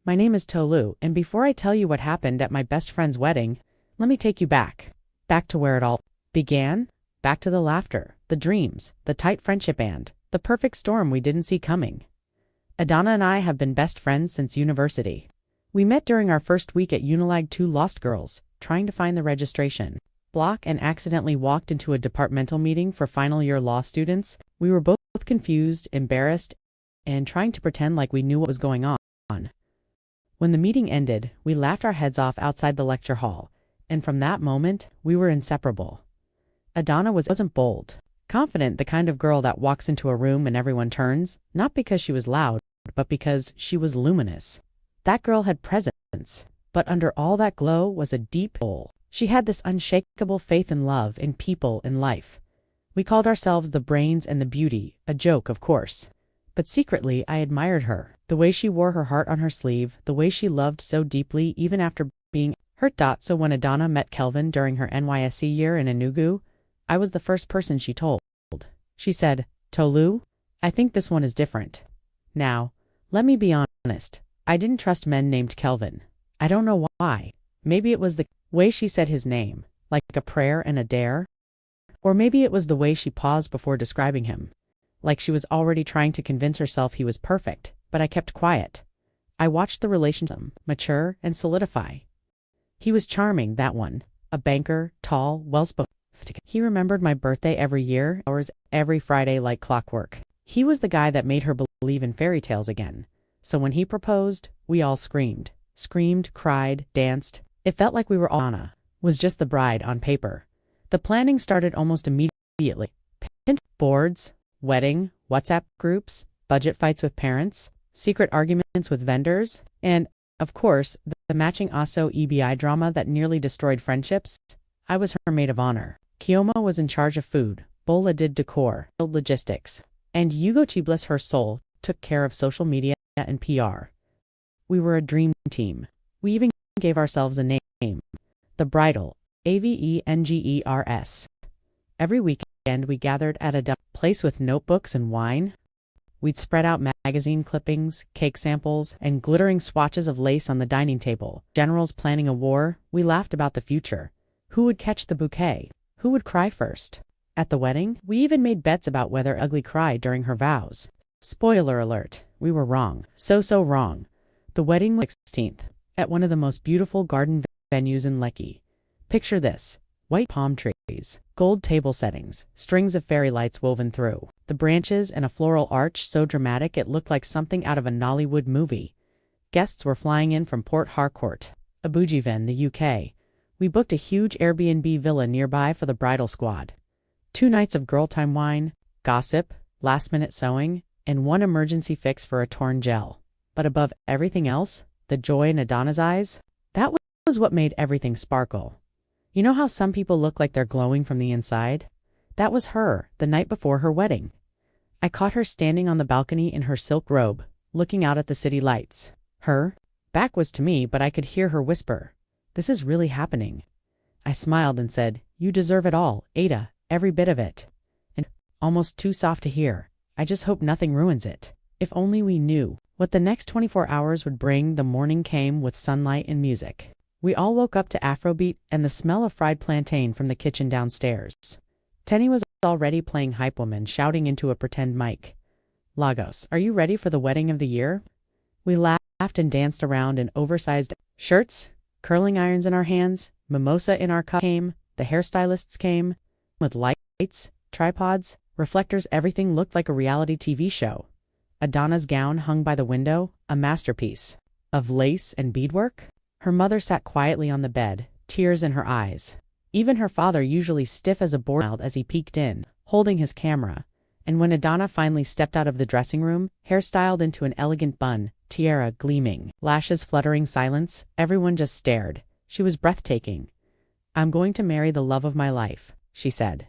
My name is Tolu, and before I tell you what happened at my best friend's wedding, let me take you back. Back to where it all began. Back to the laughter, the dreams, the tight friendship and the perfect storm we didn't see coming. Adana and I have been best friends since university. We met during our first week at Unilag 2 Lost Girls, trying to find the registration block and accidentally walked into a departmental meeting for final year law students. We were both confused, embarrassed, and trying to pretend like we knew what was going on. When the meeting ended, we laughed our heads off outside the lecture hall, and from that moment, we were inseparable. Adana wasn't bold, confident, the kind of girl that walks into a room and everyone turns, not because she was loud, but because she was luminous. That girl had presence, but under all that glow was a deep hole. She had this unshakable faith and love in people and life. We called ourselves the brains and the beauty, a joke, of course. But secretly, I admired her, the way she wore her heart on her sleeve, the way she loved so deeply even after being hurt. So when Adana met Kelvin during her NYSC year in Enugu, I was the first person she told. She said, "Tolu, I think this one is different." Now, let me be honest, I didn't trust men named Kelvin. I don't know why. Maybe it was the way she said his name, like a prayer and a dare. Or maybe it was the way she paused before describing him, like she was already trying to convince herself he was perfect, but I kept quiet. I watched the relationship mature and solidify. He was charming, that one, a banker, tall, well-spoken. He remembered my birthday every year, hours every Friday like clockwork. He was the guy that made her believe in fairy tales again. So when he proposed, we all screamed, cried, danced. It felt like we were all Anna, was just the bride on paper. The planning started almost immediately. Pinterest boards, wedding, WhatsApp groups, budget fights with parents, secret arguments with vendors, and, of course, the matching ASO EBI drama that nearly destroyed friendships. I was her maid of honor. Kioma was in charge of food, Bola did decor, logistics, and Yugochi, bless her soul, took care of social media and PR. We were a dream team. We even gave ourselves a name, the Bridal, AVENGERS. Every weekend we gathered at a place with notebooks and wine. We'd spread out magazine clippings, cake samples, and glittering swatches of lace on the dining table. Generals planning a war, we laughed about the future. Who would catch the bouquet? Who would cry first? At the wedding, we even made bets about whether Ugly cried during her vows. Spoiler alert, we were wrong. So wrong. The wedding was 16th, at one of the most beautiful garden venues in Lekki. Picture this: white palm trees, gold table settings, strings of fairy lights woven through the branches, and a floral arch so dramatic it looked like something out of a Nollywood movie. Guests were flying in from Port Harcourt, Abuja, the UK. We booked a huge Airbnb villa nearby for the bridal squad. 2 nights of girl time wine, gossip, last-minute sewing, and one emergency fix for a torn gel. But above everything else, the joy in Adana's eyes, that was what made everything sparkle. You know how some people look like they're glowing from the inside? That was her, the night before her wedding. I caught her standing on the balcony in her silk robe, looking out at the city lights. Her back was to me, but I could hear her whisper, "This is really happening." I smiled and said, "You deserve it all, Ada, every bit of it." And, almost too soft to hear, "I just hope nothing ruins it." If only we knew what the next 24 hours would bring. The morning came with sunlight and music. We all woke up to Afrobeat and the smell of fried plantain from the kitchen downstairs. Tenny was already playing Hype Woman, shouting into a pretend mic, "Lagos, are you ready for the wedding of the year?" We laughed and danced around in oversized shirts, curling irons in our hands, mimosa in our cup. The hairstylists came, with lights, tripods, reflectors. Everything looked like a reality TV show. Adana's gown hung by the window, a masterpiece of lace and beadwork. Her mother sat quietly on the bed, tears in her eyes. Even her father, usually stiff as a board, smiled as he peeked in, holding his camera. And when Adana finally stepped out of the dressing room, hairstyled into an elegant bun, tiara gleaming, lashes fluttering, silence, everyone just stared. She was breathtaking. "I'm going to marry the love of my life," she said.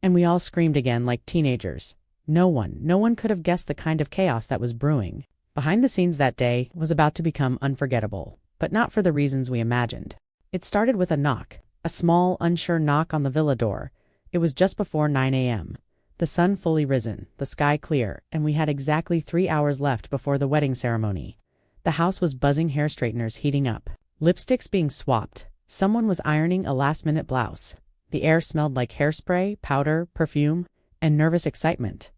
And we all screamed again like teenagers. No one could have guessed the kind of chaos that was brewing. Behind the scenes that day was about to become unforgettable, but not for the reasons we imagined. It started with a knock, a small, unsure knock on the villa door. It was just before 9 a.m. The sun fully risen, the sky clear, and we had exactly 3 hours left before the wedding ceremony. The house was buzzing, hair straighteners heating up, lipsticks being swapped. Someone was ironing a last-minute blouse. The air smelled like hairspray, powder, perfume, and nervous excitement.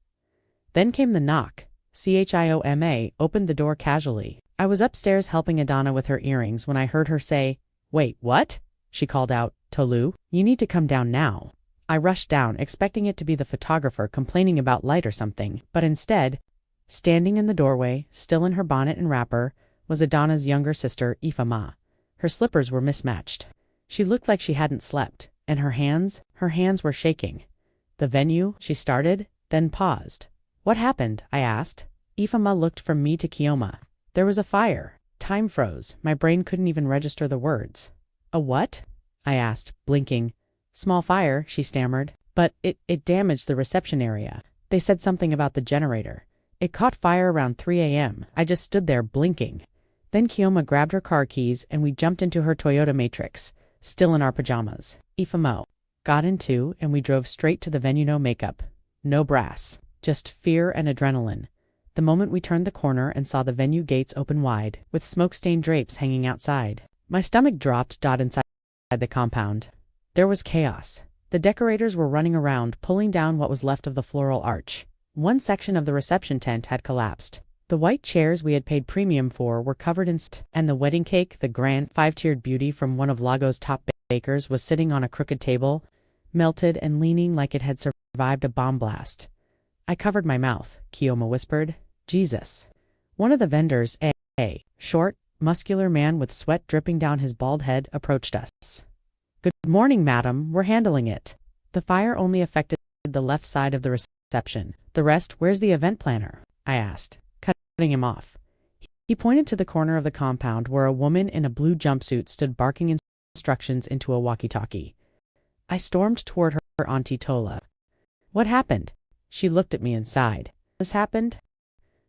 Then came the knock. Chioma opened the door casually. I was upstairs helping Adana with her earrings when I heard her say, "Wait, what?" She called out, "Tolu, you need to come down now." I rushed down, expecting it to be the photographer complaining about light or something, but instead, standing in the doorway, still in her bonnet and wrapper, was Adana's younger sister, Ifeoma. Her slippers were mismatched. She looked like she hadn't slept, and her hands were shaking. "The venue," she started, then paused. "What happened?" I asked. Ifeoma looked from me to Chioma. "There was a fire." Time froze. My brain couldn't even register the words. "A what?" I asked, blinking. "Small fire," she stammered. "But it damaged the reception area. They said something about the generator. It caught fire around 3 a.m. I just stood there blinking. Then Chioma grabbed her car keys and we jumped into her Toyota Matrix, still in our pajamas. Ifeoma got in too, and we drove straight to the venue. No makeup, no brass, just fear and adrenaline. The moment we turned the corner and saw the venue gates open wide, with smoke-stained drapes hanging outside, my stomach dropped. Inside the compound, there was chaos. The decorators were running around, pulling down what was left of the floral arch. One section of the reception tent had collapsed. The white chairs we had paid premium for were covered in st, and the wedding cake, the grand 5-tiered beauty from one of Lago's top bakers, was sitting on a crooked table, melted and leaning like it had survived a bomb blast. I covered my mouth. Chioma whispered, "Jesus." One of the vendors, a short, muscular man with sweat dripping down his bald head, approached us. "Good morning, madam. We're handling it." The fire only affected the left side of the reception. "The rest, where's the event planner?" I asked, cutting him off. He pointed to the corner of the compound where a woman in a blue jumpsuit stood barking instructions into a walkie-talkie. I stormed toward her Auntie Tola. "What happened?" She looked at me and sighed. "This happened?"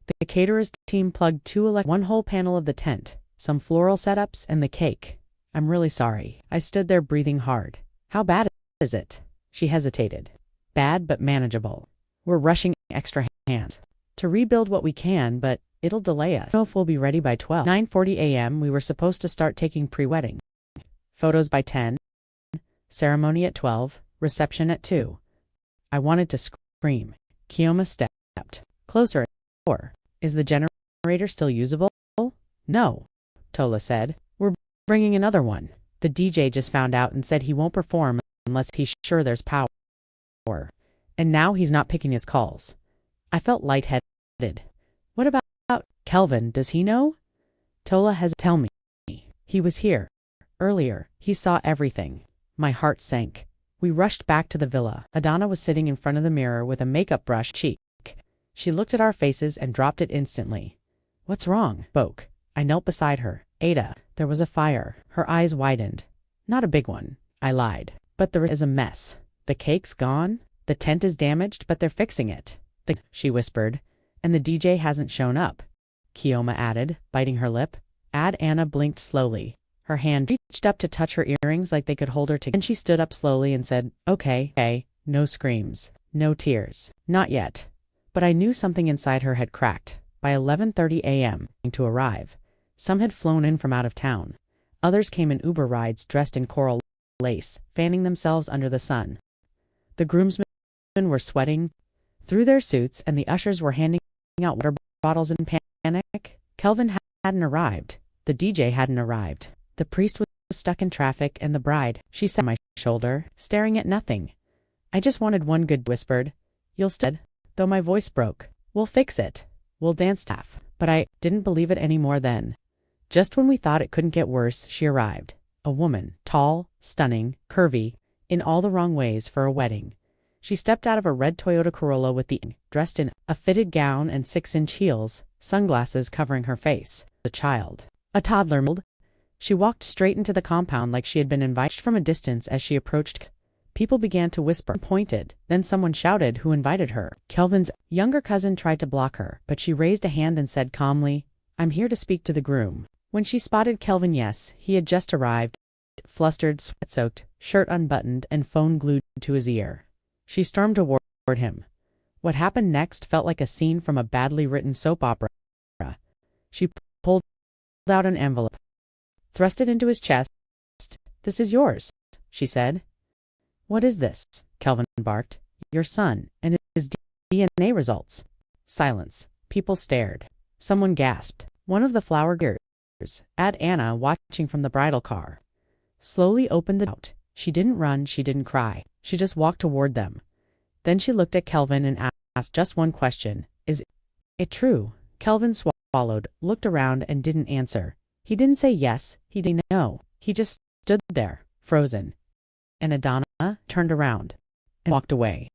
The caterer's team plugged one whole panel of the tent, some floral setups, and the cake. "I'm really sorry." I stood there breathing hard. "How bad is it?" She hesitated. "Bad but manageable. We're rushing extra hands to rebuild what we can, but it'll delay us. I don't know if we'll be ready by 9:40 a.m. We were supposed to start taking pre-wedding photos by 10, ceremony at 12, reception at 2. I wanted to scream. Chioma stepped closer. "Is the generator still usable?" "No," Tola said. "We're bringing another one. The DJ just found out and said he won't perform unless he's sure there's power. And now he's not picking his calls." I felt lightheaded. "What about Kelvin? Does he know?" Tola has tell me. "He was here earlier. He saw everything." My heart sank. We rushed back to the villa. Adana was sitting in front of the mirror with a makeup brush cheek. She looked at our faces and dropped it instantly. "What's wrong?" Spoke. I knelt beside her. "Ada, there was a fire." Her eyes widened. "Not a big one," I lied. "But there is a mess. The cake's gone. The tent is damaged, but they're fixing it." She whispered. "And the DJ hasn't shown up," Chioma added, biting her lip. Anna blinked slowly. Her hand reached up to touch her earrings like they could hold her together. Then she stood up slowly and said, Okay, no screams, no tears. Not yet." But I knew something inside her had cracked. By 11:30 a.m. to arrive. Some had flown in from out of town. Others came in Uber rides dressed in coral lace, fanning themselves under the sun. The groomsmen were sweating through their suits, and the ushers were handing out water bottles in panic. Kelvin hadn't arrived. The DJ hadn't arrived. The priest was stuck in traffic, and the bride, she sat on my shoulder, staring at nothing. "I just wanted one good," whispered. "You'll still," though my voice broke. "We'll fix it. We'll dance staff." But I didn't believe it any more then. Just when we thought it couldn't get worse, she arrived. A woman, tall, stunning, curvy, in all the wrong ways for a wedding. She stepped out of a red Toyota Corolla dressed in a fitted gown and 6-inch heels, sunglasses covering her face. A child. A toddler. She walked straight into the compound like she had been invited. From a distance as she approached. People began to whisper and pointed. Then someone shouted who invited her. Kelvin's younger cousin tried to block her, but she raised a hand and said calmly, "I'm here to speak to the groom." When she spotted Kelvin, yes, he had just arrived, flustered, sweat-soaked, shirt unbuttoned, and phone glued to his ear. She stormed toward him. What happened next felt like a scene from a badly written soap opera. She pulled out an envelope, thrust it into his chest. "This is yours," she said. "What is this?" Kelvin barked. "Your son and his DNA results." Silence. People stared. Someone gasped. One of the flower girls, Anna, watching from the bridal car, slowly opened the out. She didn't run, she didn't cry. She just walked toward them. Then she looked at Kelvin and asked just one question. "Is it true?" Kelvin swallowed, looked around, and didn't answer. He didn't say yes, he didn't know. He just stood there, frozen. And Adana turned around and walked away.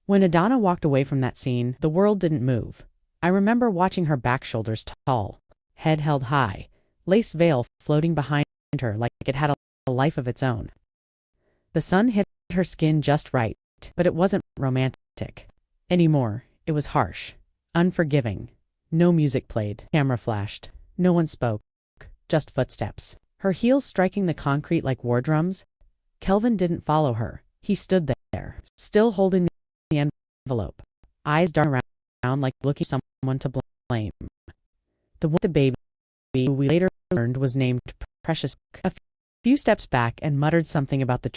When Adana walked away from that scene, the world didn't move. I remember watching her back, shoulders tall, head held high, lace veil floating behind her like it had a life of its own. The sun hit her skin just right, but it wasn't romantic anymore. It was harsh, unforgiving. No music played. Camera flashed. No one spoke. Just footsteps. Her heels striking the concrete like war drums. Kelvin didn't follow her. He stood there, still holding the envelope, eyes darting around like looking for someone to blame. The one with the baby, who we later learned was named Precious, a few steps back and muttered something about the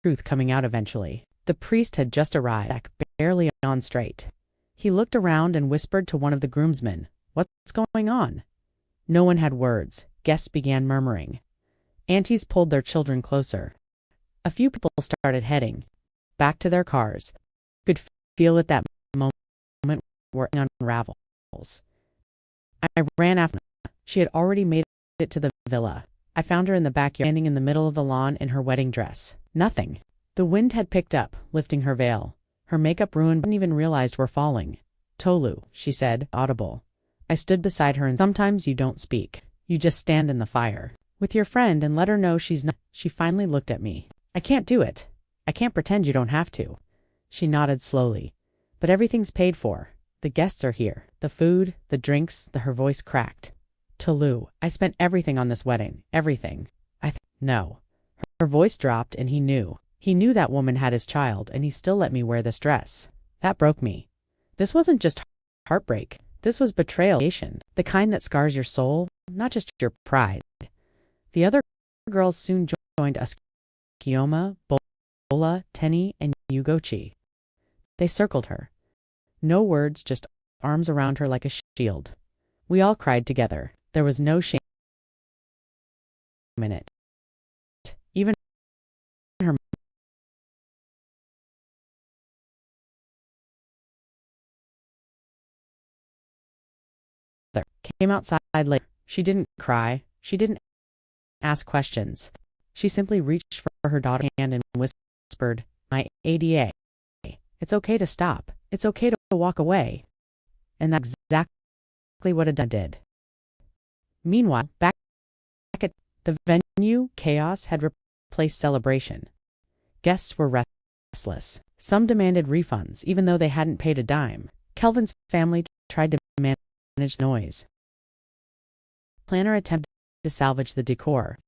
truth coming out eventually. The priest had just arrived, barely on straight. He looked around and whispered to one of the groomsmen, "What's going on?" No one had words. Guests began murmuring. Aunties pulled their children closer. A few people started heading back to their cars. Could feel at that moment where it unravels. I ran after her. She had already made it to the villa. I found her in the backyard, standing in the middle of the lawn in her wedding dress. Nothing. The wind had picked up, lifting her veil. Her makeup ruined, but I hadn't even realized we're falling. "Tolu," she said, audible. I stood beside her, and sometimes you don't speak. You just stand in the fire with your friend and let her know she's not. She finally looked at me. "I can't do it. I can't pretend you don't have to." She nodded slowly. "But everything's paid for. The guests are here. The food, the drinks," her voice cracked. "Tolu, I spent everything on this wedding. Everything." No. Her voice dropped, and he knew. He knew that woman had his child, and he still let me wear this dress. That broke me. This wasn't just heartbreak. This was betrayal, the kind that scars your soul, not just your pride. The other girls soon joined us, Kioma, Bola, Tenny, and Yugochi. They circled her. No words, just arms around her like a shield. We all cried together. There was no shame in it. Even her mother came outside later. She didn't cry. She didn't ask questions. She simply reached for her daughter's hand and whispered, "My ADA. It's okay to stop. It's okay to walk away." And that's exactly what Adana did. Meanwhile, back at the venue, chaos had replaced celebration. Guests were restless. Some demanded refunds, even though they hadn't paid a dime. Kelvin's family tried to manage noise. The planner attempted to salvage the decor.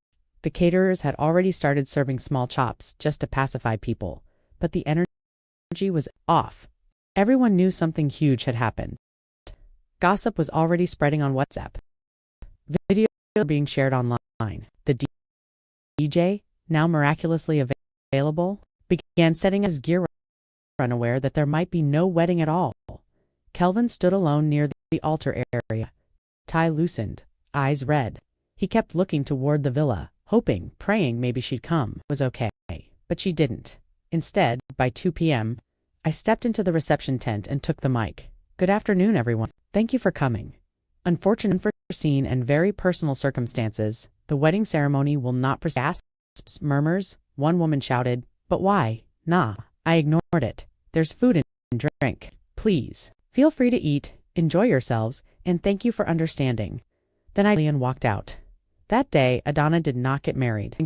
The caterers had already started serving small chops just to pacify people, but the energy was off. Everyone knew something huge had happened. Gossip was already spreading on WhatsApp. Videos were being shared online. The DJ, now miraculously available, began setting his gear, unaware that there might be no wedding at all. Kelvin stood alone near the altar area, tie loosened, eyes red. He kept looking toward the villa, hoping, praying maybe she'd come. It was okay, but she didn't. Instead, by 2 p.m., I stepped into the reception tent and took the mic. "Good afternoon, everyone. Thank you for coming. Unfortunate, unforeseen, and very personal circumstances, the wedding ceremony will not proceed." Gasps, murmurs. One woman shouted, "But why?" "Nah." I ignored it. "There's food and drink. Please, feel free to eat, enjoy yourselves, and thank you for understanding." Then I walked out. That day, Adana did not get married.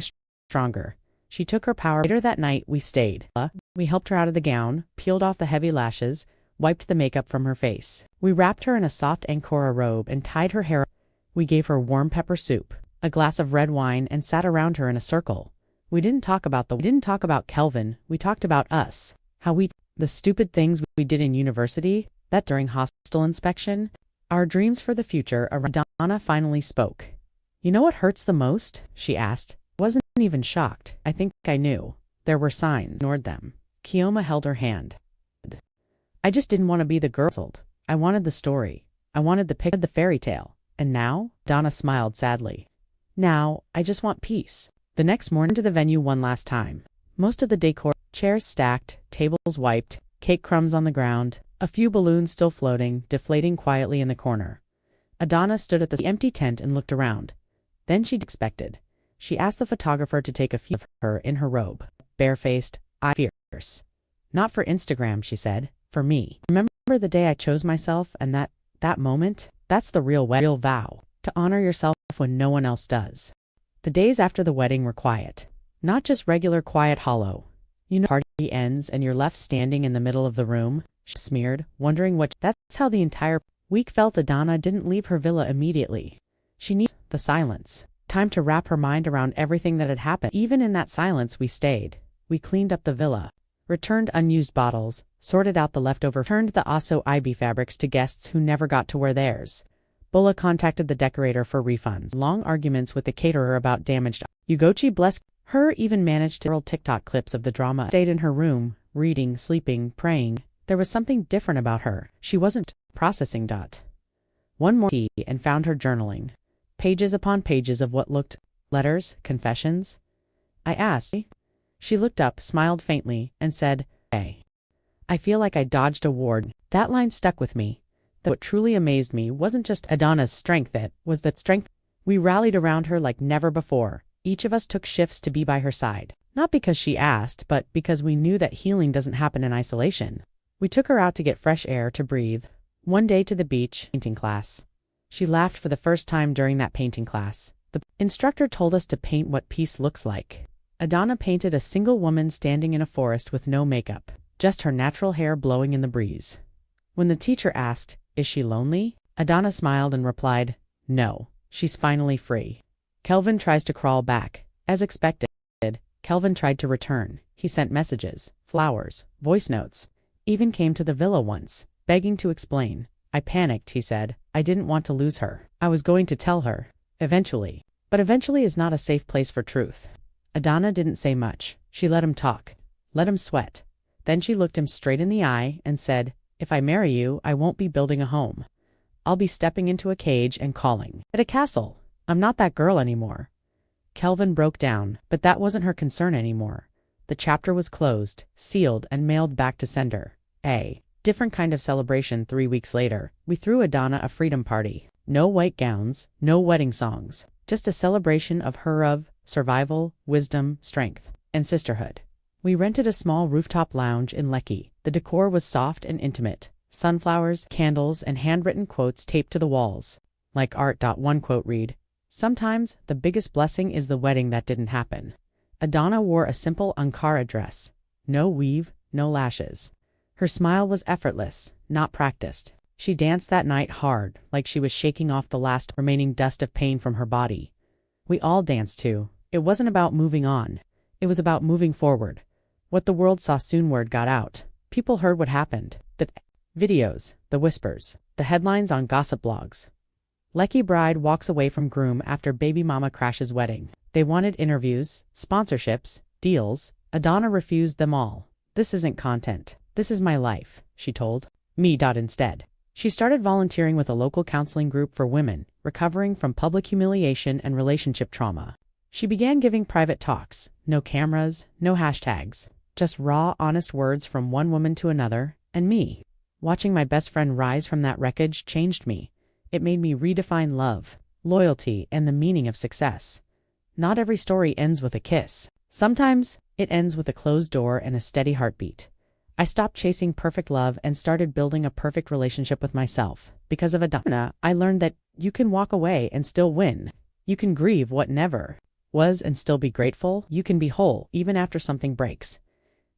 Stronger. She took her power. Later that night, we stayed. We helped her out of the gown, peeled off the heavy lashes, wiped the makeup from her face. We wrapped her in a soft Angora robe and tied her hair up. We gave her warm pepper soup, a glass of red wine, and sat around her in a circle. We didn't talk about Kelvin. We talked about us. The stupid things we did in university, that during hostel inspection, our dreams for the future. Adana finally spoke. You know what hurts the most? She asked. I wasn't even shocked. I think I knew. There were signs. Ignored them. Kioma held her hand. I just didn't want to be the girl. I wanted the story. I wanted the fairy tale. And now? Donna smiled sadly. Now, I just want peace. The next morning to the venue one last time. Most of the decor, chairs stacked, tables wiped, cake crumbs on the ground, a few balloons still floating, deflating quietly in the corner. Adana stood at the empty tent and looked around. Then she expected. She asked the photographer to take a few of her in her robe, barefaced, fierce. Not for Instagram, she said, for me. Remember the day I chose myself and that moment? That's the real vow, to honor yourself when no one else does. The days after the wedding were quiet. Not just regular quiet hollow. You know, party ends and you're left standing in the middle of the room, smeared, wondering what. That's how the entire week felt. Adana didn't leave her villa immediately. She needed the silence. Time to wrap her mind around everything that had happened. Even in that silence we stayed. We cleaned up the villa, returned unused bottles, sorted out the leftover, turned the Aso IB fabrics to guests who never got to wear theirs. Bola contacted the decorator for refunds. Long arguments with the caterer about damaged. Ugochi blessed her, even managed to roll TikTok clips of the drama. Stayed in her room, reading, sleeping, praying. There was something different about her. She wasn't processing. One more tea and found her journaling. Pages upon pages of what looked letters, confessions. I asked. She looked up, smiled faintly, and said, "Hey, I feel like I dodged a ward." That line stuck with me. What truly amazed me wasn't just Adana's strength, it was the strength. We rallied around her like never before. Each of us took shifts to be by her side. Not because she asked, but because we knew that healing doesn't happen in isolation. We took her out to get fresh air to breathe. One day to the beach, painting class. She laughed for the first time during that painting class. The instructor told us to paint what peace looks like. Adana painted a single woman standing in a forest with no makeup, just her natural hair blowing in the breeze. When the teacher asked, "Is she lonely?" Adana smiled and replied, "No, she's finally free." Kelvin tries to crawl back. As expected, Kelvin tried to return. He sent messages, flowers, voice notes. Even came to the villa once, begging to explain. I panicked, he said. I didn't want to lose her. I was going to tell her. Eventually. But eventually is not a safe place for truth. Adana didn't say much. She let him talk. Let him sweat. Then she looked him straight in the eye and said, "If I marry you, I won't be building a home. I'll be stepping into a cage and calling at a castle. I'm not that girl anymore." Kelvin broke down, but that wasn't her concern anymore. The chapter was closed, sealed, and mailed back to sender. A different kind of celebration 3 weeks later. We threw Adana a freedom party. No white gowns, no wedding songs, just a celebration of survival, wisdom, strength, and sisterhood. We rented a small rooftop lounge in Lekki. The decor was soft and intimate. Sunflowers, candles, and handwritten quotes taped to the walls. Like art. One quote read, "Sometimes the biggest blessing is the wedding that didn't happen." Adana wore a simple Ankara dress. No weave, no lashes. Her smile was effortless, not practiced. She danced that night hard, like she was shaking off the last remaining dust of pain from her body. We all danced too. It wasn't about moving on. It was about moving forward. What the world saw soon word got out. People heard what happened. The videos, the whispers, the headlines on gossip blogs. Lekki bride walks away from groom after baby mama crashes wedding. They wanted interviews, sponsorships, deals. Adana refused them all. "This isn't content. This is my life," she told me. Instead, she started volunteering with a local counseling group for women recovering from public humiliation and relationship trauma. She began giving private talks. No cameras, no hashtags. Just raw, honest words from one woman to another, and me. Watching my best friend rise from that wreckage changed me. It made me redefine love, loyalty, and the meaning of success. Not every story ends with a kiss. Sometimes it ends with a closed door and a steady heartbeat. I stopped chasing perfect love and started building a perfect relationship with myself. Because of Adana, I learned that you can walk away and still win. You can grieve what never was and still be grateful. You can be whole even after something breaks.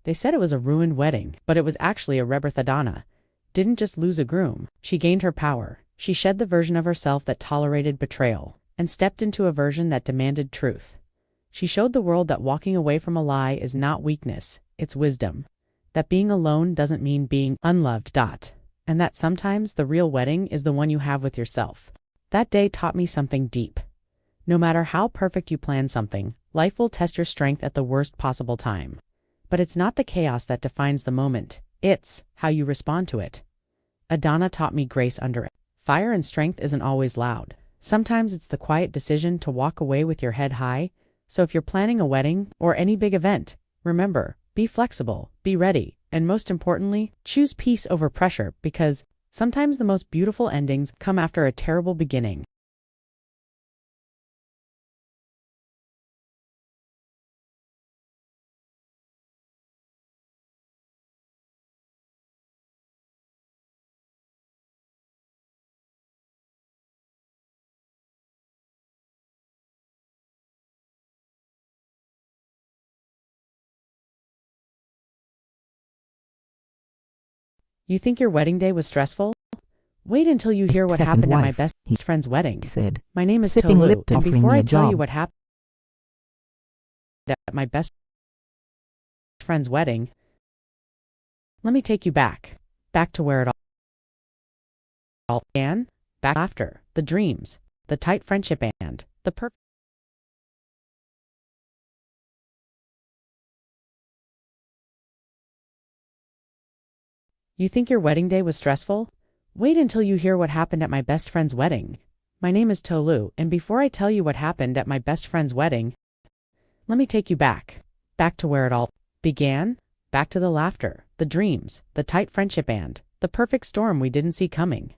They said it was a ruined wedding, but it was actually a rebirth. Adana didn't just lose a groom. She gained her power. She shed the version of herself that tolerated betrayal and stepped into a version that demanded truth. She showed the world that walking away from a lie is not weakness, it's wisdom. That being alone doesn't mean being unloved. And that sometimes the real wedding is the one you have with yourself. That day taught me something deep. No matter how perfect you plan something, life will test your strength at the worst possible time. But it's not the chaos that defines the moment, it's how you respond to it. Adana taught me grace under it. Fire and strength isn't always loud. Sometimes it's the quiet decision to walk away with your head high. So if you're planning a wedding or any big event, remember, be flexible, be ready, and most importantly, choose peace over pressure because sometimes the most beautiful endings come after a terrible beginning. You think your wedding day was stressful? Wait until you hear what happened at my best friend's wedding. Said, my name is sipping Tolu, Lipton, and before I tell you job. what happened at my best friend's wedding, let me take you back to where it all began, back after the dreams, the tight friendship, and the perfect. You think your wedding day was stressful? Wait until you hear what happened at my best friend's wedding. My name is Tolu, and before I tell you what happened at my best friend's wedding, let me take you back to where it all began, back to the laughter, the dreams, the tight friendship, and the perfect storm we didn't see coming.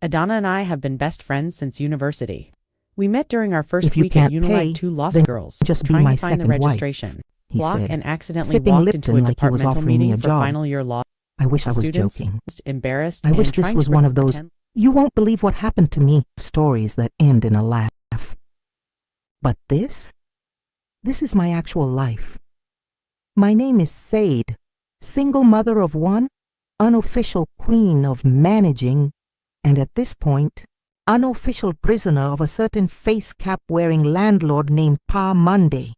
Adana and I have been best friends since university. We met during our first week at Unilite 2 Lost Girls, just trying be my to find the second registration wife, he block said, and accidentally sipping walked Lipton into a like he was departmental offering me meeting a for job. final year law. I wish I was Students, joking. Embarrassed, I wish and this trying was to one of those, pretend. you won't believe what happened to me, stories that end in a laugh. But this is my actual life. My name is Said, single mother of one, unofficial queen of managing, and at this point, unofficial prisoner of a certain face cap wearing landlord named Pa Monday.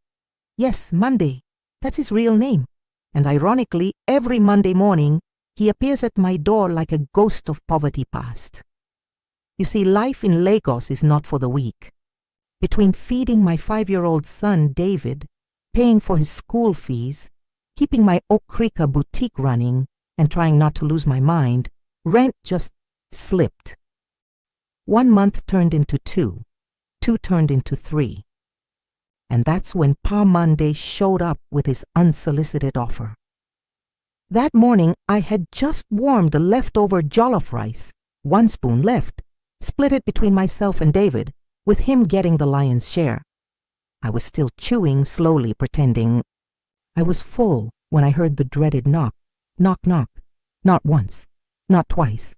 Yes, Monday, that's his real name. And ironically, every Monday morning, he appears at my door like a ghost of poverty past. You see, life in Lagos is not for the weak. Between feeding my 5-year-old son, David, paying for his school fees, keeping my Okrika boutique running, and trying not to lose my mind, rent just slipped. 1 month turned into 2, 2 turned into 3. And that's when Pa Monday showed up with his unsolicited offer. That morning, I had just warmed the leftover jollof rice, 1 spoon left, split it between myself and David, with him getting the lion's share. I was still chewing slowly, pretending I was full when I heard the dreaded knock. Knock, knock. Not once, not twice.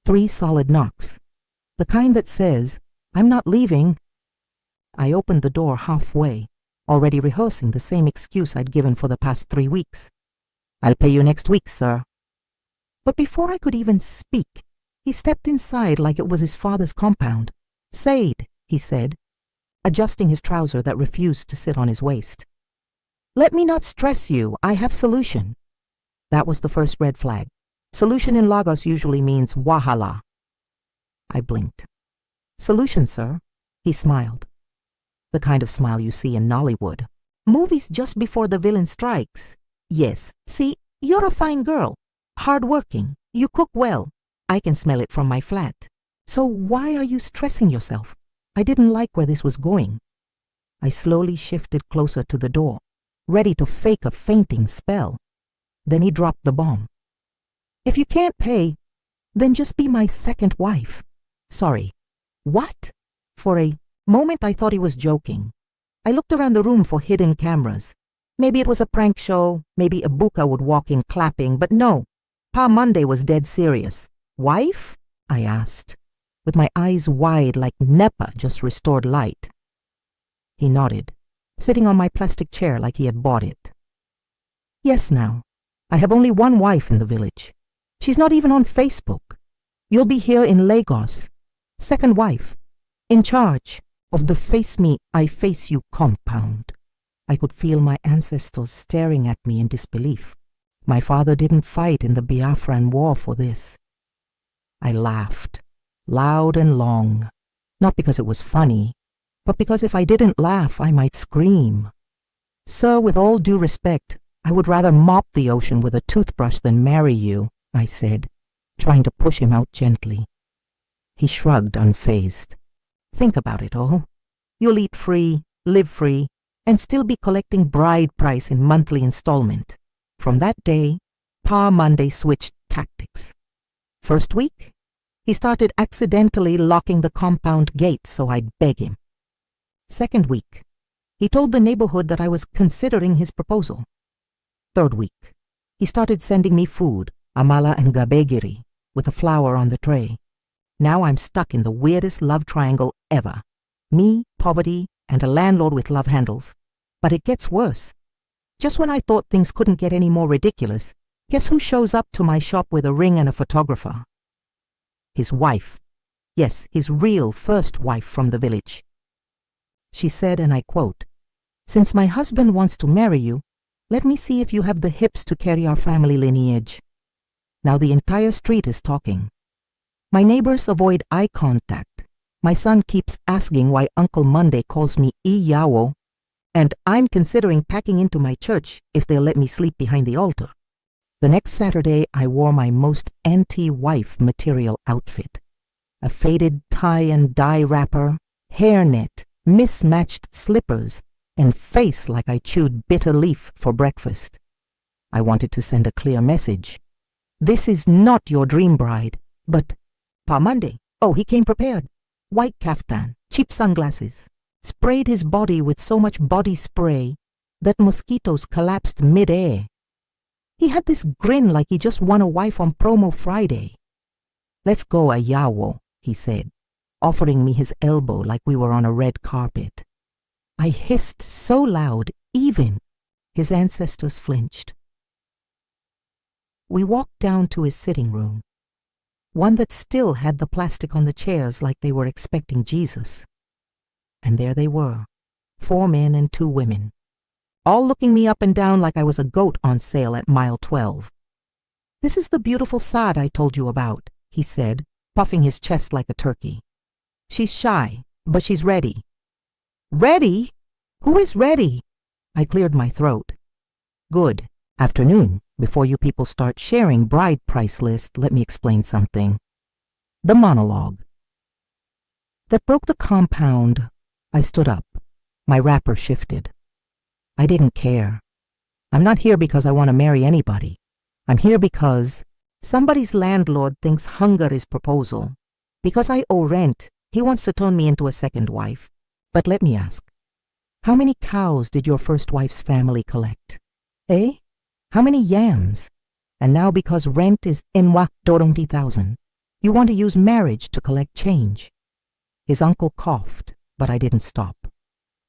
3 solid knocks. The kind that says, I'm not leaving. I opened the door halfway, already rehearsing the same excuse I'd given for the past 3 weeks. I'll pay you next week, sir. But before I could even speak, he stepped inside like it was his father's compound. Said, he said, adjusting his trouser that refused to sit on his waist. Let me not stress you, I have solution. That was the first red flag. Solution in Lagos usually means wahala. I blinked. Solution, sir, he smiled. The kind of smile you see in Nollywood. Movies just before the villain strikes. Yes, see, you're a fine girl, hardworking, you cook well. I can smell it from my flat. So why are you stressing yourself? I didn't like where this was going. I slowly shifted closer to the door, ready to fake a fainting spell. Then he dropped the bomb. If you can't pay, then just be my second wife. Sorry. What? For a moment I thought he was joking. I looked around the room for hidden cameras. Maybe it was a prank show, maybe a buka would walk in clapping, but no. Pa Monday was dead serious. Wife? I asked, with my eyes wide like NEPA just restored light. He nodded, sitting on my plastic chair like he had bought it. Yes, now. I have only one wife in the village. She's not even on Facebook. You'll be here in Lagos. Second wife. In charge of the Face Me, I Face You compound. I could feel my ancestors staring at me in disbelief. My father didn't fight in the Biafran War for this. I laughed, loud and long, not because it was funny, but because if I didn't laugh, I might scream. Sir, with all due respect, I would rather mop the ocean with a toothbrush than marry you, I said, trying to push him out gently. He shrugged, unfazed. Think about it, oh. You'll eat free, live free, and still be collecting bride price in monthly installment. From that day, Pa Monday switched tactics. First week, he started accidentally locking the compound gate so I'd beg him. Second week, he told the neighborhood that I was considering his proposal. Third week, he started sending me food, amala and gabegiri, with a flower on the tray. Now I'm stuck in the weirdest love triangle ever. Me, poverty, and a landlord with love handles. But it gets worse. Just when I thought things couldn't get any more ridiculous, guess who shows up to my shop with a ring and a photographer? His wife. Yes, his real first wife from the village. She said, and I quote, "Since my husband wants to marry you, let me see if you have the hips to carry our family lineage." Now the entire street is talking. My neighbors avoid eye contact. My son keeps asking why Uncle Monday calls me Iyawo, and I'm considering packing into my church if they'll let me sleep behind the altar. The next Saturday, I wore my most anti-wife material outfit. A faded tie and dye wrapper, hairnet, mismatched slippers, and face like I chewed bitter leaf for breakfast. I wanted to send a clear message. This is not your dream bride, but Pa Monday. Oh, he came prepared. White kaftan, cheap sunglasses, sprayed his body with so much body spray that mosquitoes collapsed mid-air. He had this grin like he just won a wife on promo Friday. "Let's go, Ayawo," he said, offering me his elbow like we were on a red carpet. I hissed so loud, even his ancestors flinched. We walked down to his sitting room, one that still had the plastic on the chairs like they were expecting Jesus. And there they were, 4 men and 2 women, all looking me up and down like I was a goat on sale at mile 12. "This is the beautiful Saad I told you about," he said, puffing his chest like a turkey. "She's shy, but she's ready." "Ready? Who is ready?" I cleared my throat. "Good. Afternoon. Before you people start sharing bride price list, let me explain something." The monologue. That broke the compound. I stood up. My wrapper shifted. I didn't care. I'm not here because I want to marry anybody. I'm here because somebody's landlord thinks hunger is proposal. Because I owe rent, he wants to turn me into a second wife. But let me ask, how many cows did your first wife's family collect? Eh? How many yams? And now because rent is enwa 20,000, you want to use marriage to collect change. His uncle coughed, but I didn't stop.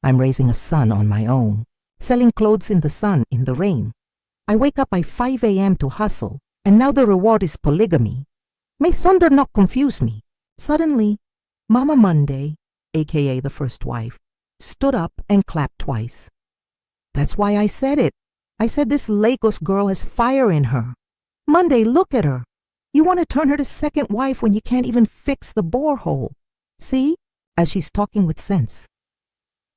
I'm raising a son on my own, selling clothes in the sun, in the rain. I wake up by 5 a.m. to hustle, and now the reward is polygamy. May thunder not confuse me. Suddenly, Mama Monday, aka the first wife, stood up and clapped twice. That's why I said it. I said this Lagos girl has fire in her. Monday, look at her. You want to turn her to second wife when you can't even fix the borehole. See? As she's talking with sense.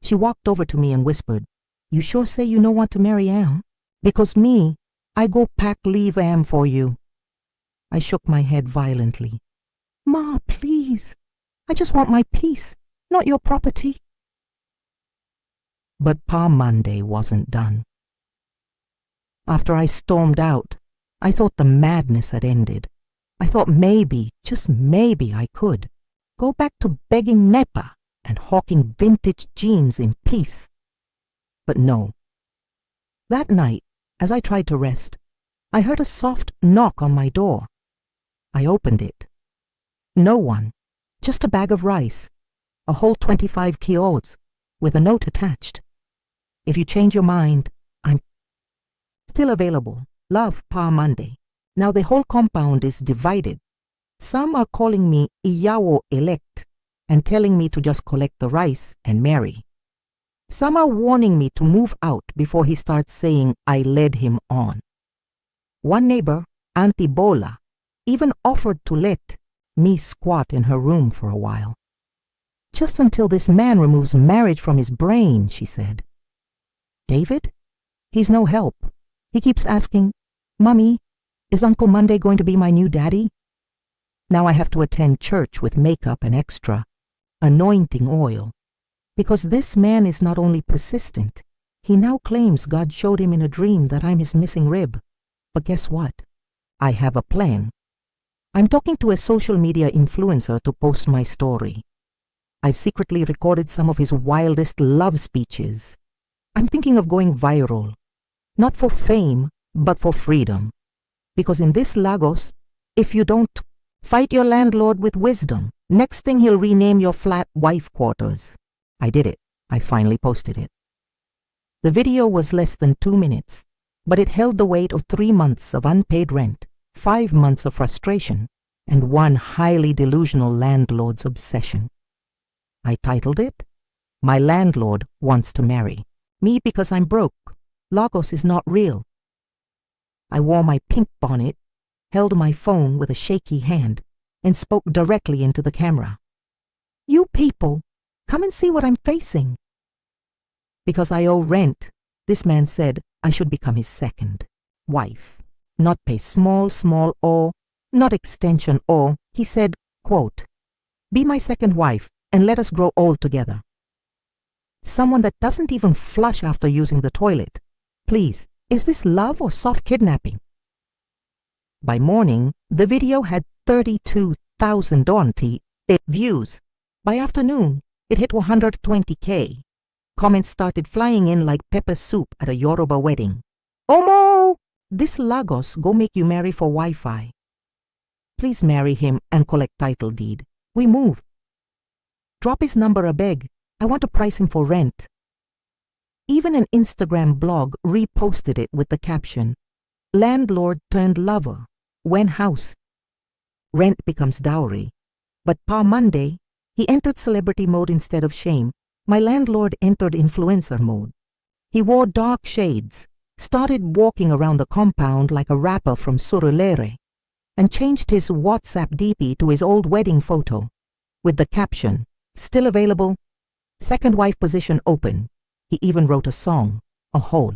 She walked over to me and whispered, "You sure say you don't want to marry Am? Because me, I go pack leave Am for you." I shook my head violently. "Ma, please. I just want my peace, not your property." But Pa Monday wasn't done. After I stormed out, I thought the madness had ended. I thought maybe, just maybe I could go back to begging NEPA and hawking vintage jeans in peace. But no. That night, as I tried to rest, I heard a soft knock on my door. I opened it. No one, just a bag of rice, a whole 25 kilos, with a note attached. "If you change your mind, I'm still available. Love, Pa Monday." Now the whole compound is divided. Some are calling me Iyawo elect and telling me to just collect the rice and marry. Some are warning me to move out before he starts saying I led him on. One neighbor, Auntie Bola, even offered to let me squat in her room for a while. Just until this man removes marriage from his brain, she said. David? He's no help. He keeps asking, Mummy, is Uncle Monday going to be my new daddy? Now I have to attend church with makeup and extra anointing oil. Because this man is not only persistent, he now claims God showed him in a dream that I'm his missing rib. But guess what? I have a plan. I'm talking to a social media influencer to post my story. I've secretly recorded some of his wildest love speeches. I'm thinking of going viral. Not for fame, but for freedom. Because in this Lagos, if you don't fight your landlord with wisdom, next thing he'll rename your flat wife quarters. I did it. I finally posted it. The video was less than 2 minutes, but it held the weight of 3 months of unpaid rent, 5 months of frustration, and one highly delusional landlord's obsession. I titled it, My Landlord Wants to Marry Me Because I'm Broke. Lagos is not real. I wore my pink bonnet, held my phone with a shaky hand, and spoke directly into the camera. You people, come and see what I'm facing. Because I owe rent, this man said I should become his second wife. Not pay small or, not extension or, he said, quote, be my second wife and let us grow old together. Someone that doesn't even flush after using the toilet. Please, is this love or soft kidnapping? By morning, the video had 32,000 views. By afternoon, it hit 120K. Comments started flying in like pepper soup at a Yoruba wedding. Omo! This Lagos go make you marry for Wi-Fi. Please marry him and collect title deed. We move. Drop his number a beg. I want to price him for rent. Even an Instagram blog reposted it with the caption, Landlord turned lover, when house. Rent becomes dowry. But pa Monday, he entered celebrity mode instead of shame. My landlord entered influencer mode. He wore dark shades, started walking around the compound like a rapper from Surulere, and changed his WhatsApp DP to his old wedding photo, with the caption, still available, second wife position open. He even wrote a song, a whole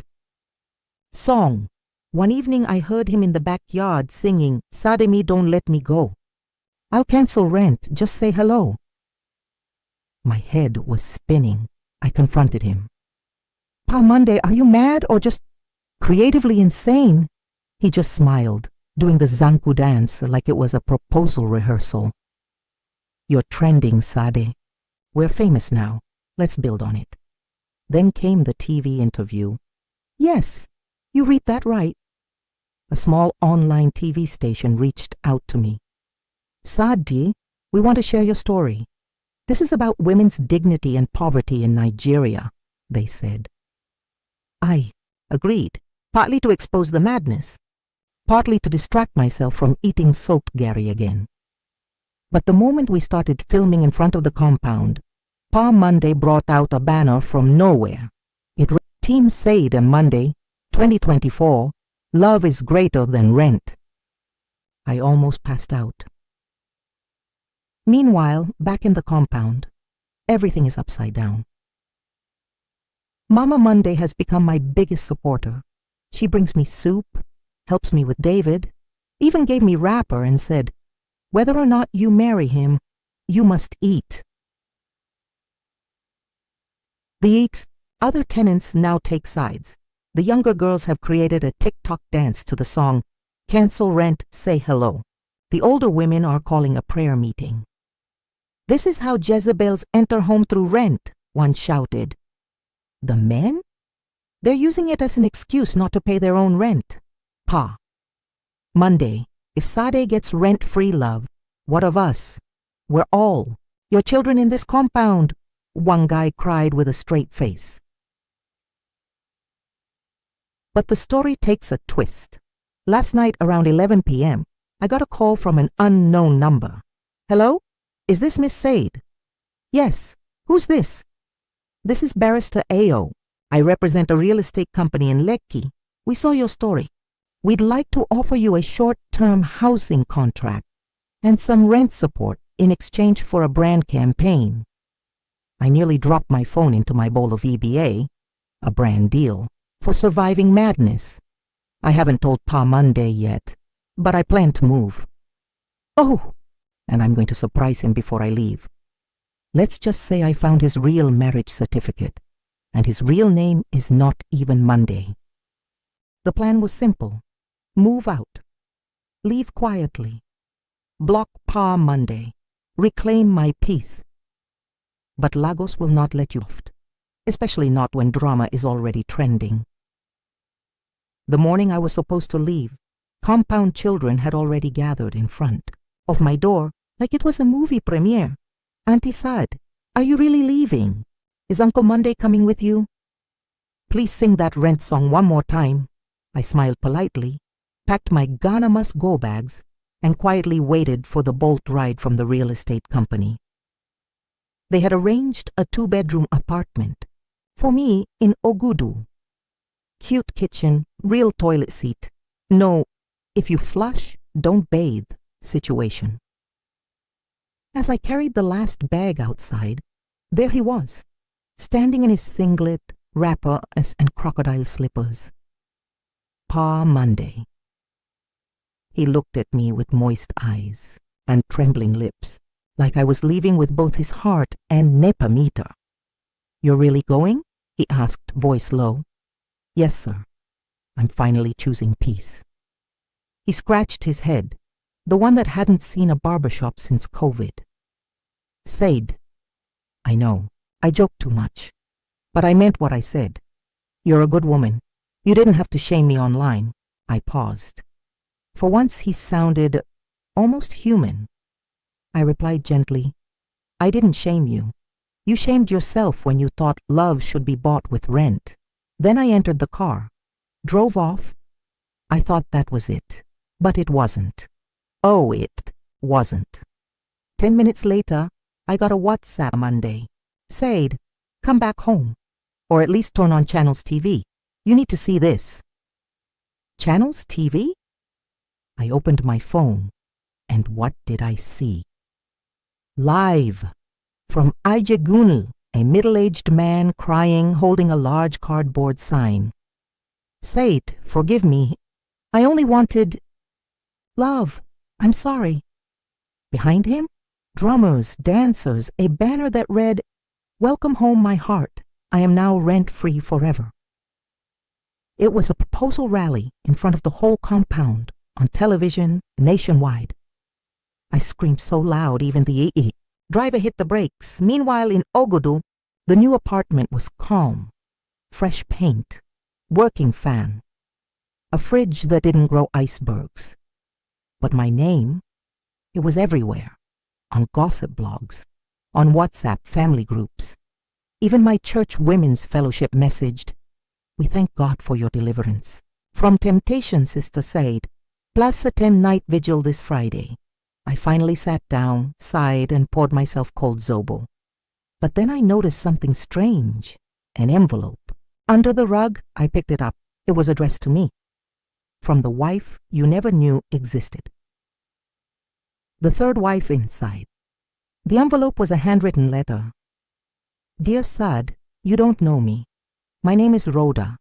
song. One evening I heard him in the backyard singing, Sademi don't let me go. I'll cancel rent, just say hello. My head was spinning. I confronted him. Pa Monday, are you mad or just creatively insane? He just smiled, doing the Zanku dance like it was a proposal rehearsal. You're trending, Sade. We're famous now. Let's build on it. Then came the TV interview. Yes, you read that right. A small online TV station reached out to me. Sadi, we want to share your story. This is about women's dignity and poverty in Nigeria, they said. I agreed, partly to expose the madness, partly to distract myself from eating soaked Gary again. But the moment we started filming in front of the compound, Pa Monday brought out a banner from nowhere. It read, Team Said and Monday, 2024, love is greater than rent. I almost passed out. Meanwhile, back in the compound, everything is upside down. Mama Monday has become my biggest supporter. She brings me soup, helps me with David, even gave me wrapper and said, whether or not you marry him, you must eat. The other tenants now take sides. The younger girls have created a TikTok dance to the song, Cancel Rent, Say Hello. The older women are calling a prayer meeting. This is how Jezebels enter home through rent, one shouted. The men? They're using it as an excuse not to pay their own rent. Pa. Monday, if Sade gets rent-free love, what of us? We're all your children in this compound, one guy cried with a straight face. But the story takes a twist. Last night around 11 p.m., I got a call from an unknown number. Hello? Is this Miss Said? Yes. Who's this? This is Barrister A.O. I represent a real estate company in Lekki. We saw your story. We'd like to offer you a short-term housing contract and some rent support in exchange for a brand campaign. I nearly dropped my phone into my bowl of EBA, a brand deal, for surviving madness. I haven't told Pa Monday yet, but I plan to move. Oh, and I'm going to surprise him before I leave. Let's just say I found his real marriage certificate, and his real name is not even Monday. The plan was simple. Move out. Leave quietly. Block Pa Monday. Reclaim my peace. But Lagos will not let you off, especially not when drama is already trending. The morning I was supposed to leave, compound children had already gathered in front of my door like it was a movie premiere. Auntie Sad, are you really leaving? Is Uncle Monday coming with you? Please sing that Rent song one more time. I smiled politely, packed my Ghana Must Go bags, and quietly waited for the bolt ride from the real estate company. They had arranged a 2-bedroom apartment for me in Ogudu. Cute kitchen, real toilet seat. No, if you flush, don't bathe situation. As I carried the last bag outside, there he was, standing in his singlet, wrapper, and crocodile slippers. Pa Monday. He looked at me with moist eyes and trembling lips, like I was leaving with both his heart and NEPA meter. You're really going? He asked, voice low. Yes, sir. I'm finally choosing peace. He scratched his head, the one that hadn't seen a barbershop since COVID. Said, I know, I joked too much, but I meant what I said. You're a good woman. You didn't have to shame me online. I paused. For once he sounded almost human. I replied gently, I didn't shame you. You shamed yourself when you thought love should be bought with rent. Then I entered the car, drove off. I thought that was it, but it wasn't. Oh, it wasn't. 10 minutes later, I got a WhatsApp Monday. Said, come back home, or at least turn on Channels TV. You need to see this. Channels TV? I opened my phone, and what did I see? Live from Ijegunle, a middle-aged man crying, holding a large cardboard sign. Said, forgive me. I only wanted love. I'm sorry. Behind him, drummers, dancers, a banner that read, Welcome home, my heart. I am now rent-free forever. It was a proposal rally in front of the whole compound, on television, nationwide. I screamed so loud even the driver hit the brakes. Meanwhile, in Ogudu, the new apartment was calm. Fresh paint, working fan, a fridge that didn't grow icebergs. But my name, it was everywhere, on gossip blogs, on WhatsApp family groups. Even my church women's fellowship messaged, we thank God for your deliverance. From Temptation, Sister Said, plus attend night vigil this Friday. I finally sat down, sighed, and poured myself cold zobo. But then I noticed something strange, an envelope. Under the rug, I picked it up. It was addressed to me. From the wife you never knew existed. The third wife inside. The envelope was a handwritten letter. Dear Sad, you don't know me. My name is Rhoda.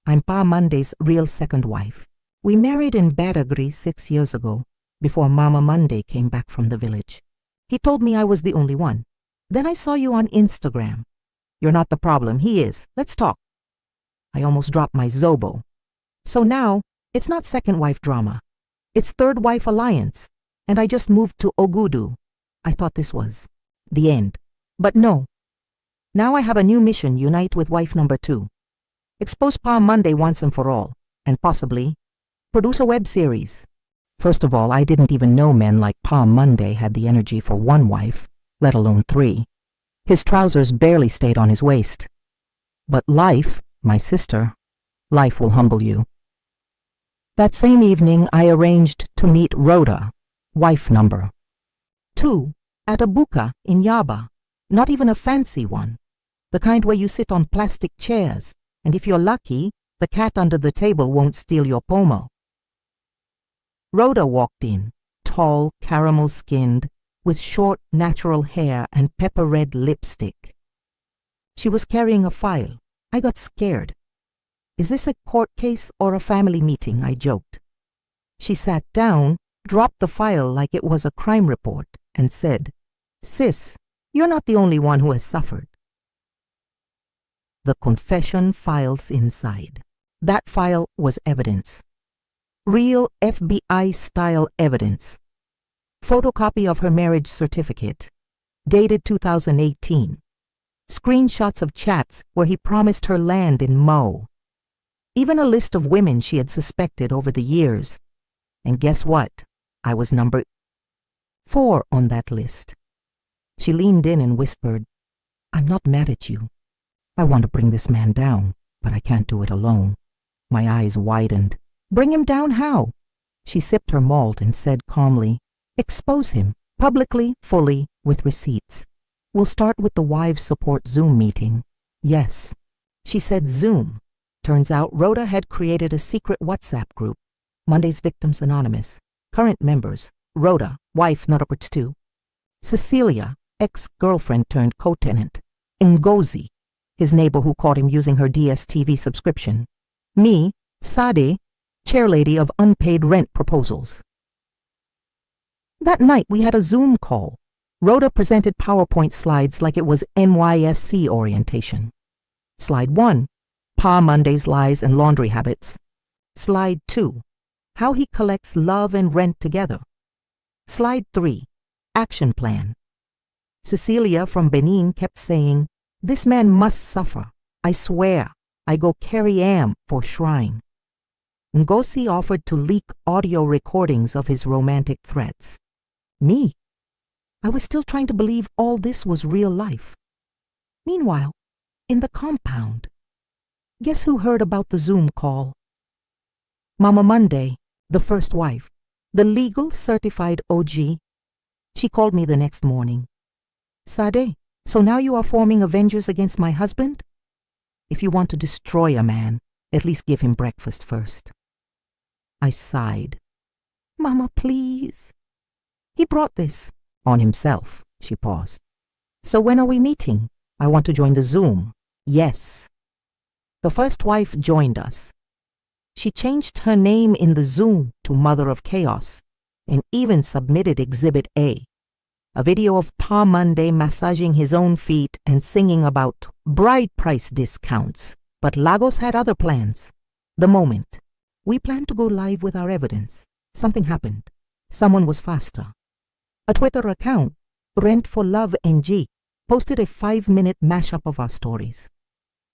I'm Pa Monday's real second wife. We married in Badagry 6 years ago, before Mama Monday came back from the village. He told me I was the only one. Then I saw you on Instagram. You're not the problem, he is. Let's talk. I almost dropped my zobo. So now, it's not second wife drama. It's third wife alliance. And I just moved to Ogudu. I thought this was the end. But no. Now I have a new mission, unite with wife number 2. Expose Pa Monday once and for all. And possibly produce a web series. First of all, I didn't even know men like Pa Monday had the energy for one wife, let alone 3. His trousers barely stayed on his waist. But life, my sister, life will humble you. That same evening, I arranged to meet Rhoda, wife number 2, at a buka in Yaba. Not even a fancy one. The kind where you sit on plastic chairs, and if you're lucky, the cat under the table won't steal your pomo. Rhoda walked in, tall, caramel-skinned, with short, natural hair and pepper-red lipstick. She was carrying a file. I got scared. Is this a court case or a family meeting? I joked. She sat down, dropped the file like it was a crime report, and said, "Sis, you're not the only one who has suffered." The confession files inside. That file was evidence. Real FBI-style evidence. Photocopy of her marriage certificate, dated 2018. Screenshots of chats where he promised her land in Mo. Even a list of women she had suspected over the years. And guess what? I was number 4 on that list. She leaned in and whispered, "I'm not mad at you. I want to bring this man down, but I can't do it alone." My eyes widened. "Bring him down how?" She sipped her malt and said calmly, "Expose him, publicly, fully, with receipts. We'll start with the wives support Zoom meeting." Yes. She said Zoom. Turns out Rhoda had created a secret WhatsApp group, Monday's Victims Anonymous. Current members, Rhoda, wife number 2. Cecilia, ex-girlfriend turned co-tenant. Ngozi, his neighbor who caught him using her DSTV subscription. Me, Sade, chairlady of unpaid rent proposals. That night we had a Zoom call. Rhoda presented PowerPoint slides like it was NYSC orientation. Slide 1, Pa Monday's lies and laundry habits. Slide 2, how he collects love and rent together. Slide 3, action plan. Cecilia from Benin kept saying, "This man must suffer. I swear, I go carry am for shrine." Ngozi offered to leak audio recordings of his romantic threats. Me? I was still trying to believe all this was real life. Meanwhile, in the compound, guess who heard about the Zoom call? Mama Monday, the first wife, the legal certified OG. She called me the next morning. "Sade, so now you are forming Avengers against my husband? If you want to destroy a man, at least give him breakfast first." I sighed. "Mama, please." "He brought this on himself," she paused. "So when are we meeting? I want to join the Zoom." "Yes." The first wife joined us. She changed her name in the Zoom to Mother of Chaos and even submitted Exhibit A, a video of Pa Monday massaging his own feet and singing about bride price discounts. But Lagos had other plans. The moment we planned to go live with our evidence, something happened. Someone was faster. A Twitter account, Rent for Love NG, posted a 5-minute mashup of our stories.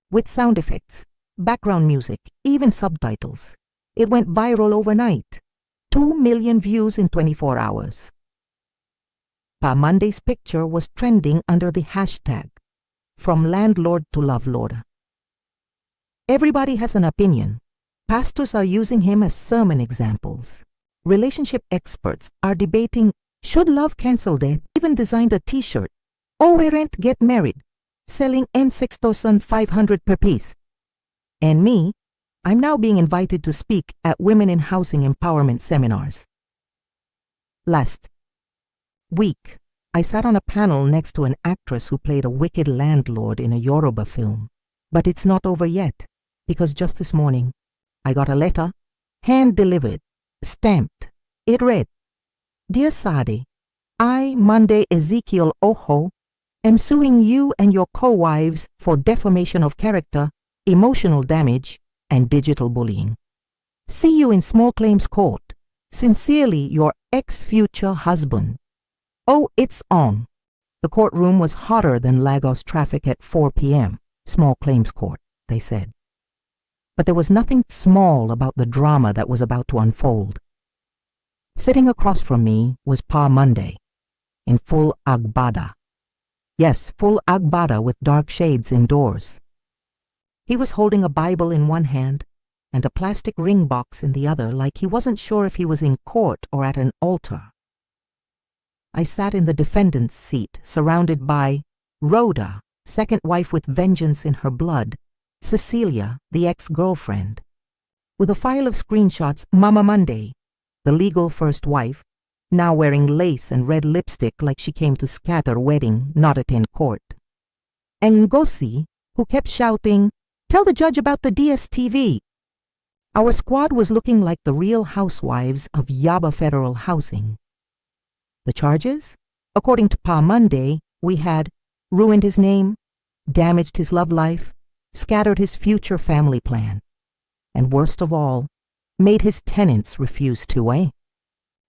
With sound effects, background music, even subtitles. It went viral overnight. 2 million views in 24 hours. Pa Monday's picture was trending under the hashtag, From Landlord to Lovelord. Everybody has an opinion. Pastors are using him as sermon examples. Relationship experts are debating, should love cancel debt? Even designed a t-shirt, "Oh, we rent, get married," selling N6,500 per piece. And me, I'm now being invited to speak at women in housing empowerment seminars. Last week, I sat on a panel next to an actress who played a wicked landlord in a Yoruba film. But it's not over yet, because just this morning, I got a letter, hand-delivered, stamped. It read, "Dear Sadi, I, Monday Ezekiel Oho, am suing you and your co-wives for defamation of character, emotional damage, and digital bullying. See you in small claims court. Sincerely, your ex-future husband." Oh, it's on. The courtroom was hotter than Lagos traffic at 4 p.m. Small claims court, they said. But there was nothing small about the drama that was about to unfold. Sitting across from me was Pa Monday, in full agbada. Yes, full agbada with dark shades indoors. He was holding a Bible in one hand and a plastic ring box in the other, like he wasn't sure if he was in court or at an altar. I sat in the defendant's seat, surrounded by Rhoda, second wife with vengeance in her blood, Cecilia, the ex-girlfriend. With a file of screenshots, Mama Monday, the legal first wife, now wearing lace and red lipstick like she came to scatter wedding, not attend court. And Ngozi, who kept shouting, "Tell the judge about the DSTV." Our squad was looking like the Real Housewives of Yaba Federal Housing. The charges? According to Pa Monday, we had ruined his name, damaged his love life, scattered his future family plan, and worst of all, made his tenants refuse to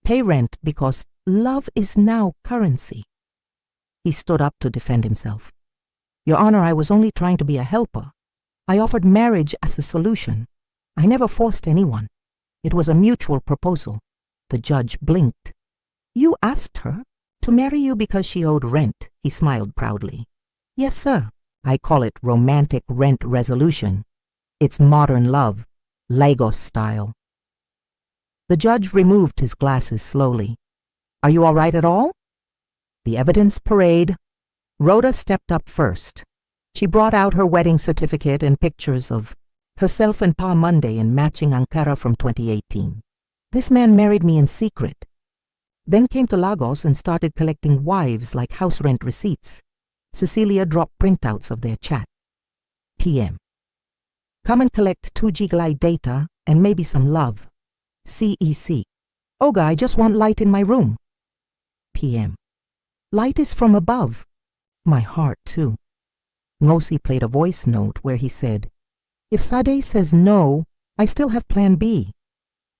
pay rent because love is now currency. He stood up to defend himself. "Your Honor, I was only trying to be a helper. I offered marriage as a solution. I never forced anyone. It was a mutual proposal." The judge blinked. "You asked her to marry you because she owed rent," he smiled proudly. "Yes, sir. I call it romantic rent resolution. It's modern love, Lagos style." The judge removed his glasses slowly. "Are you all right at all?" The evidence parade. Rhoda stepped up first. She brought out her wedding certificate and pictures of herself and Pa Monday in matching Ankara from 2018. "This man married me in secret. Then came to Lagos and started collecting wives like house rent receipts." Cecilia dropped printouts of their chat. PM. "Come and collect 2G Glide data and maybe some love." CEC. "Oga, I just want light in my room." PM. "Light is from above." My heart, too. Ngosi played a voice note where he said, "If Sade says no, I still have plan B.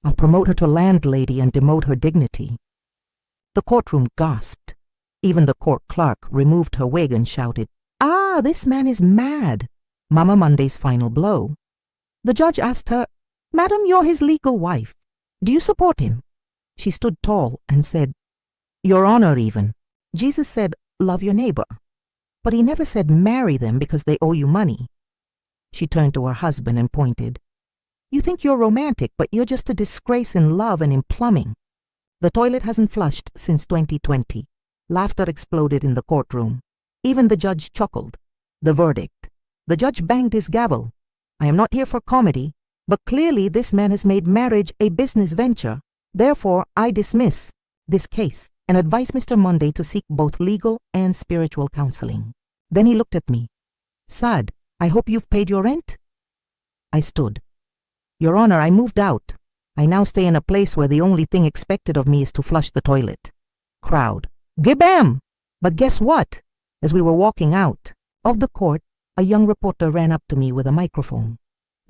I'll promote her to landlady and demote her dignity." The courtroom gasped. Even the court clerk removed her wig and shouted, "Ah, this man is mad." Mama Monday's final blow. The judge asked her, "Madam, you're his legal wife. Do you support him?" She stood tall and said, "Your Honor, even. Jesus said, love your neighbor. But he never said marry them because they owe you money." She turned to her husband and pointed, "You think you're romantic, but you're just a disgrace in love and in plumbing." The toilet hasn't flushed since 2020. Laughter exploded in the courtroom. Even the judge chuckled. The verdict. The judge banged his gavel. "I am not here for comedy, but clearly this man has made marriage a business venture. Therefore, I dismiss this case and advise Mr. Monday to seek both legal and spiritual counseling." Then he looked at me. "Sad, I hope you've paid your rent?" I stood. "Your Honor, I moved out. I now stay in a place where the only thing expected of me is to flush the toilet." Crowd. "Gibam!" But guess what? As we were walking out of the court, a young reporter ran up to me with a microphone.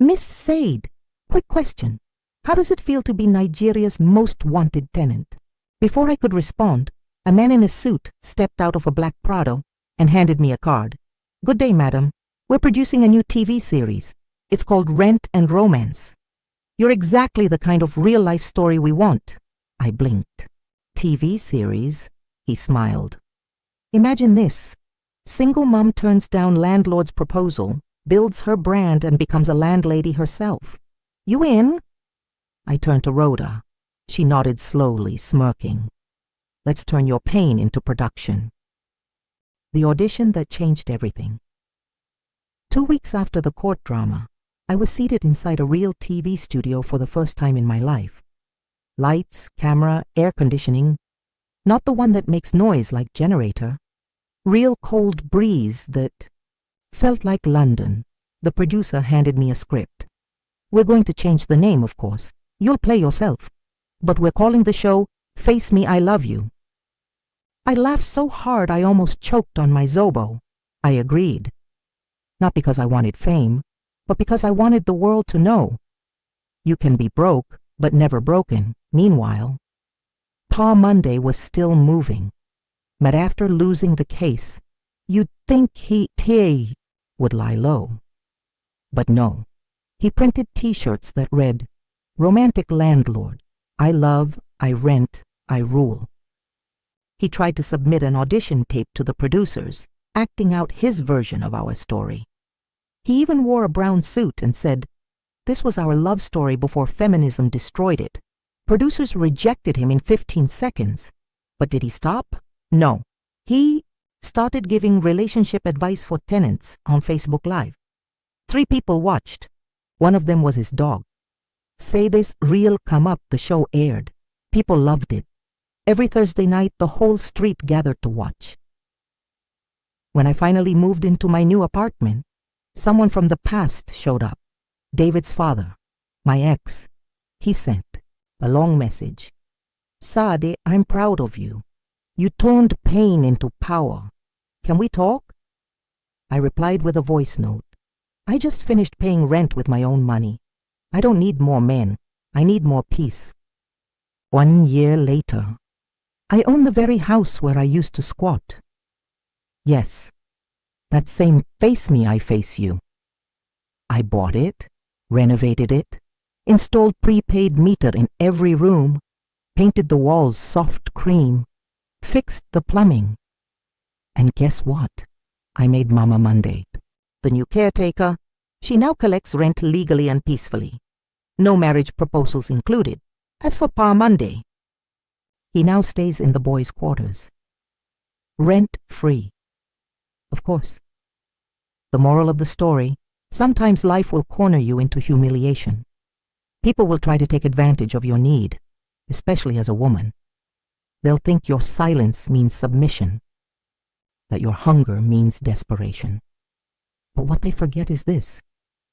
"Miss Said, quick question. How does it feel to be Nigeria's most wanted tenant?" Before I could respond, a man in a suit stepped out of a black Prado and handed me a card. "Good day, madam. We're producing a new TV series. It's called Rent and Romance. You're exactly the kind of real-life story we want." I blinked. "TV series?" He smiled. "Imagine this. Single mom turns down landlord's proposal, builds her brand, and becomes a landlady herself. You in?" I turned to Rhoda. She nodded slowly, smirking. "Let's turn your pain into production." The audition that changed everything. 2 weeks after the court drama, I was seated inside a real TV studio for the first time in my life. Lights, camera, air conditioning. Not the one that makes noise like generator. Real cold breeze that felt like London. The producer handed me a script. "We're going to change the name, of course. You'll play yourself. But we're calling the show Face Me, I Love You." I laughed so hard I almost choked on my Zobo. I agreed. Not because I wanted fame, but because I wanted the world to know. You can be broke, but never broken. Meanwhile, Pa Monday was still moving. But after losing the case, you'd think he would lie low. But no. He printed T-shirts that read, "Romantic Landlord. I love, I rent, I rule." He tried to submit an audition tape to the producers, acting out his version of our story. He even wore a brown suit and said, "This was our love story before feminism destroyed it." Producers rejected him in 15 seconds. But did he stop? No. He started giving relationship advice for tenants on Facebook Live. 3 people watched. One of them was his dog. Say This Real Come Up, the show aired. People loved it. Every Thursday night, the whole street gathered to watch. When I finally moved into my new apartment, Someone from the past showed up. David's father, my ex. He sent a long message. Sade, I'm proud of you. You turned pain into power. Can we talk? I replied with a voice note. I just finished paying rent with my own money. I don't need more men. I need more peace. 1 year later, I own the very house where I used to squat. Yes, that same face me I face you. I bought it, renovated it, installed prepaid meter in every room, painted the walls soft cream, fixed the plumbing. And guess what? I made Mama Monday, the new caretaker. She now collects rent legally and peacefully. No marriage proposals included. As for Pa Monday, he now stays in the boys' quarters. Rent-free. Of course. The moral of the story, sometimes life will corner you into humiliation. People will try to take advantage of your need, especially as a woman. They'll think your silence means submission, that your hunger means desperation. But what they forget is this.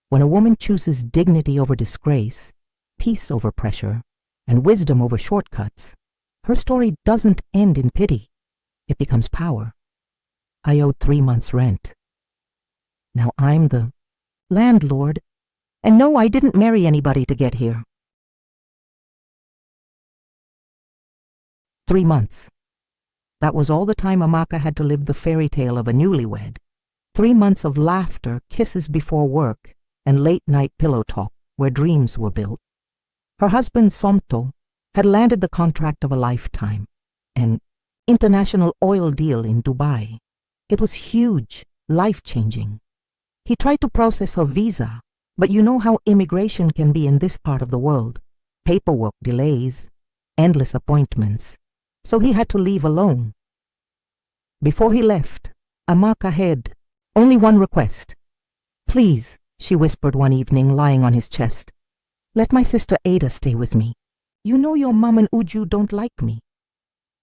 When a woman chooses dignity over disgrace, peace over pressure, and wisdom over shortcuts, her story doesn't end in pity. It becomes power. I owed 3 months' rent. Now I'm the landlord, and no, I didn't marry anybody to get here. 3 months. That was all the time Amaka had to live the fairy tale of a newlywed. 3 months of laughter, kisses before work, and late-night pillow talk where dreams were built. Her husband, Somto, had landed the contract of a lifetime, an international oil deal in Dubai. It was huge, life-changing. He tried to process her visa, but you know how immigration can be in this part of the world. Paperwork delays, endless appointments. So he had to leave alone. Before he left, Amaka had only one request. Please, she whispered one evening, lying on his chest, let my sister Ada stay with me. You know your mom and Uju don't like me.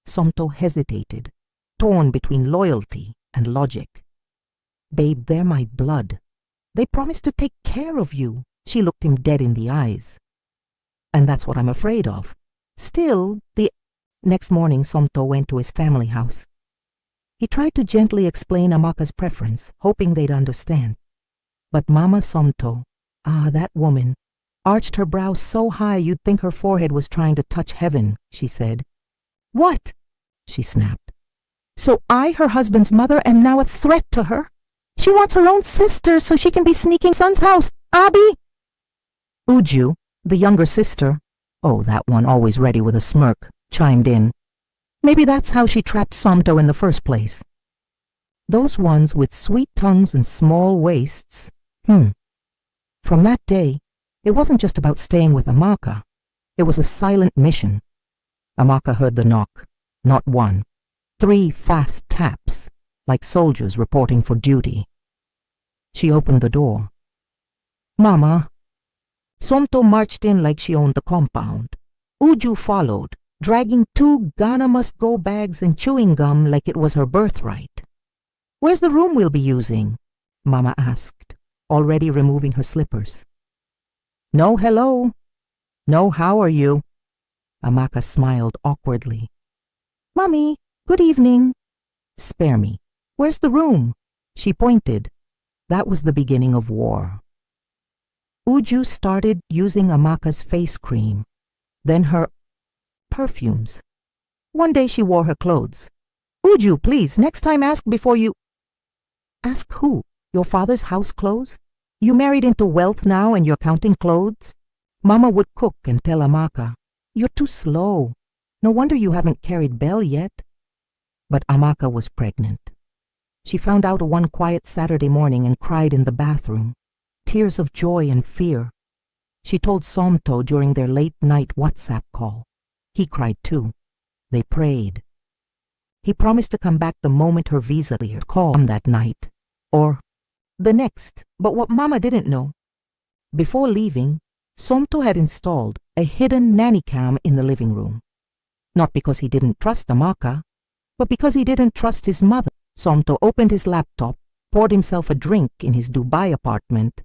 Somto hesitated, torn between loyalty and logic. Babe, they're my blood. They promised to take care of you. She looked him dead in the eyes. And that's what I'm afraid of. Still, the next morning Somto went to his family house. He tried to gently explain Amaka's preference, hoping they'd understand. But Mama Somto, that woman, arched her brow so high you'd think her forehead was trying to touch heaven, she said. What? She snapped. So I, her husband's mother, am now a threat to her? She wants her own sister so she can be sneaking son's house. Abi? Uju, the younger sister, that one always ready with a smirk, chimed in. Maybe that's how she trapped Somto in the first place. Those ones with sweet tongues and small waists. From that day, it wasn't just about staying with Amaka. It was a silent mission. Amaka heard the knock. Not one. 3 fast taps, like soldiers reporting for duty. She opened the door. Mama. Somto marched in like she owned the compound. Uju followed, dragging 2 Ghana must-go bags and chewing gum like it was her birthright. Where's the room we'll be using? Mama asked, already removing her slippers. No hello. No how are you? Amaka smiled awkwardly. Mommy, good evening. Spare me. Where's the room? She pointed. That was the beginning of war. Uju started using Amaka's face cream, then her perfumes. One day she wore her clothes. Uju, please, next time ask before you... Ask who? Your father's house clothes? You married into wealth now and you're counting clothes? Mama would cook and tell Amaka, you're too slow. No wonder you haven't carried Belle yet. But Amaka was pregnant. She found out one quiet Saturday morning and cried in the bathroom, tears of joy and fear. She told Somto during their late-night WhatsApp call. He cried too. They prayed. He promised to come back the moment her visa called that night, or the next. But what Mama didn't know, before leaving, Somto had installed a hidden nanny cam in the living room. Not because he didn't trust Amaka, but because he didn't trust his mother. Somto opened his laptop, poured himself a drink in his Dubai apartment,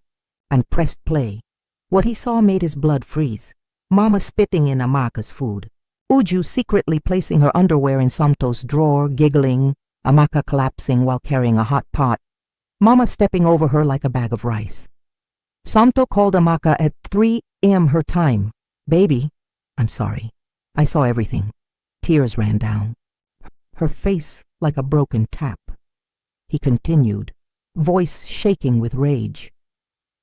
and pressed play. What he saw made his blood freeze. Mama spitting in Amaka's food. Uju secretly placing her underwear in Somto's drawer, giggling, Amaka collapsing while carrying a hot pot, Mama stepping over her like a bag of rice. Somto called Amaka at 3 a.m. her time. "Baby, I'm sorry. I saw everything." Tears ran down. Her face like a broken tap. He continued, voice shaking with rage.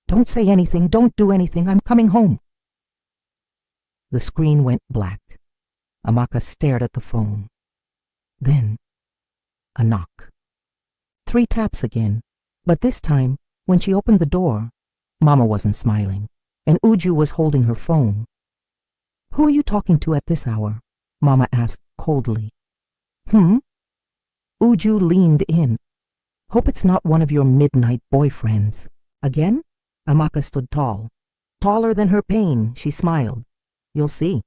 "Don't say anything, don't do anything, I'm coming home." The screen went black. Amaka stared at the phone. Then, a knock. 3 taps again, but this time, when she opened the door, Mama wasn't smiling, and Uju was holding her phone. "Who are you talking to at this hour?" Mama asked coldly. Uju leaned in. "Hope it's not one of your midnight boyfriends." Again, Amaka stood tall. Taller than her pain, she smiled. "You'll see."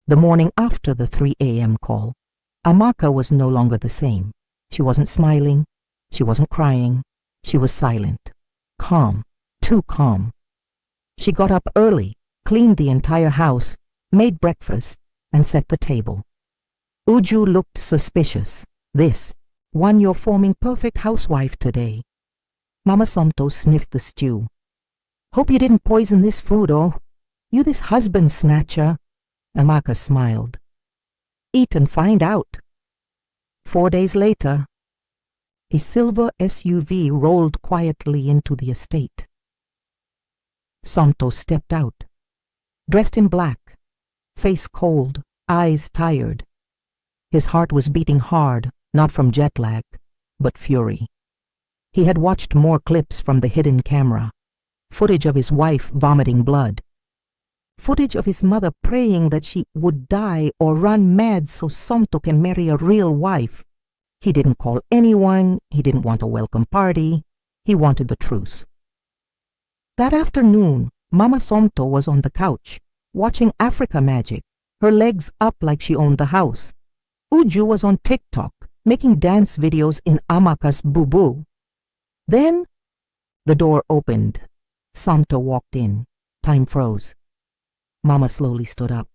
The morning after the 3 a.m. call, Amaka was no longer the same. She wasn't smiling. She wasn't crying. She was silent. Calm. Too calm. She got up early, cleaned the entire house, made breakfast, and set the table. Uju looked suspicious. "This, one you're forming perfect housewife today." Mama Somto sniffed the stew. "Hope you didn't poison this food, oh. You this husband snatcher." Amaka smiled. "Eat and find out." 4 days later, a silver SUV rolled quietly into the estate. Somto stepped out, dressed in black, face cold, eyes tired. His heart was beating hard, not from jet lag, but fury. He had watched more clips from the hidden camera, footage of his wife vomiting blood, footage of his mother praying that she would die or run mad so Somto can marry a real wife. He didn't call anyone, he didn't want a welcome party, he wanted the truth. That afternoon, Mama Somto was on the couch, watching Africa Magic, her legs up like she owned the house. Uju was on TikTok, making dance videos in Amaka's boo-boo. Then, the door opened. Somto walked in. Time froze. Mama slowly stood up.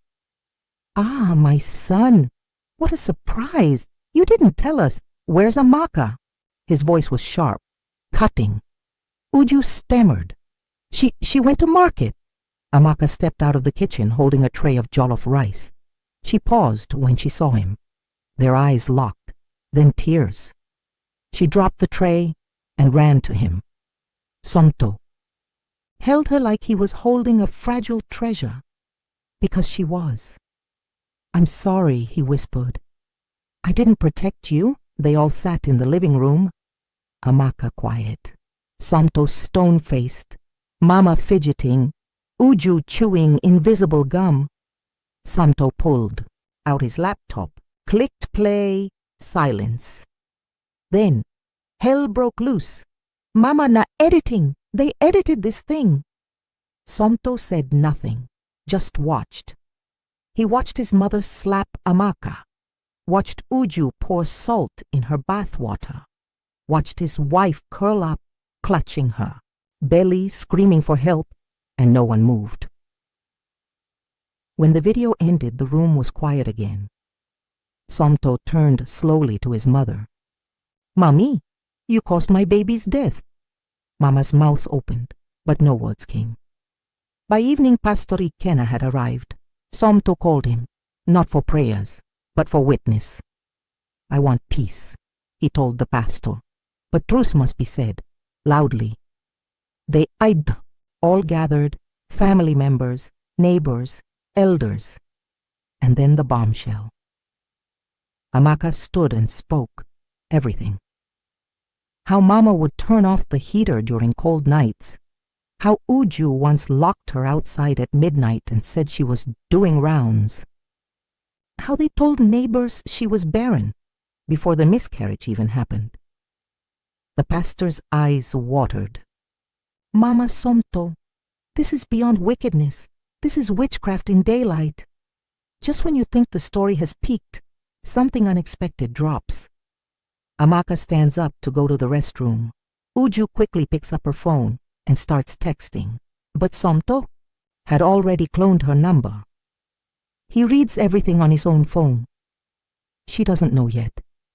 "Ah, my son, what a surprise. You didn't tell us. Where's Amaka?" His voice was sharp, cutting. Uju stammered. She went to market." Amaka stepped out of the kitchen holding a tray of jollof rice. She paused when she saw him. Their eyes locked, then tears. She dropped the tray and ran to him. Somto held her like he was holding a fragile treasure, because she was. "I'm sorry," he whispered. "I didn't protect you." They all sat in the living room. Amaka quiet. Somto stone-faced. Mama fidgeting. Uju chewing invisible gum. Somto pulled out his laptop, clicked play, silence. Then, hell broke loose. "Mama na editing. They edited this thing." Somto said nothing, just watched. He watched his mother slap Amaka, watched Uju pour salt in her bathwater, watched his wife curl up, clutching her, belly screaming for help, and no one moved. When the video ended, the room was quiet again. Somto turned slowly to his mother. "Mommy, you caused my baby's death." Mama's mouth opened, but no words came. By evening, Pastor Ikena had arrived. Somto called him, not for prayers, but for witness. "I want peace," he told the pastor, "but truth must be said, loudly." They all gathered, family members, neighbors, elders, and then the bombshell. Amaka stood and spoke everything. How Mama would turn off the heater during cold nights. How Uju once locked her outside at midnight and said she was doing rounds. How they told neighbors she was barren before the miscarriage even happened. The pastor's eyes watered. "Mama Somto, this is beyond wickedness. This is witchcraft in daylight. Just when you think the story has peaked, something unexpected drops." Amaka stands up to go to the restroom. Uju quickly picks up her phone and starts texting, but Somto had already cloned her number. He reads everything on his own phone. She doesn't know yet.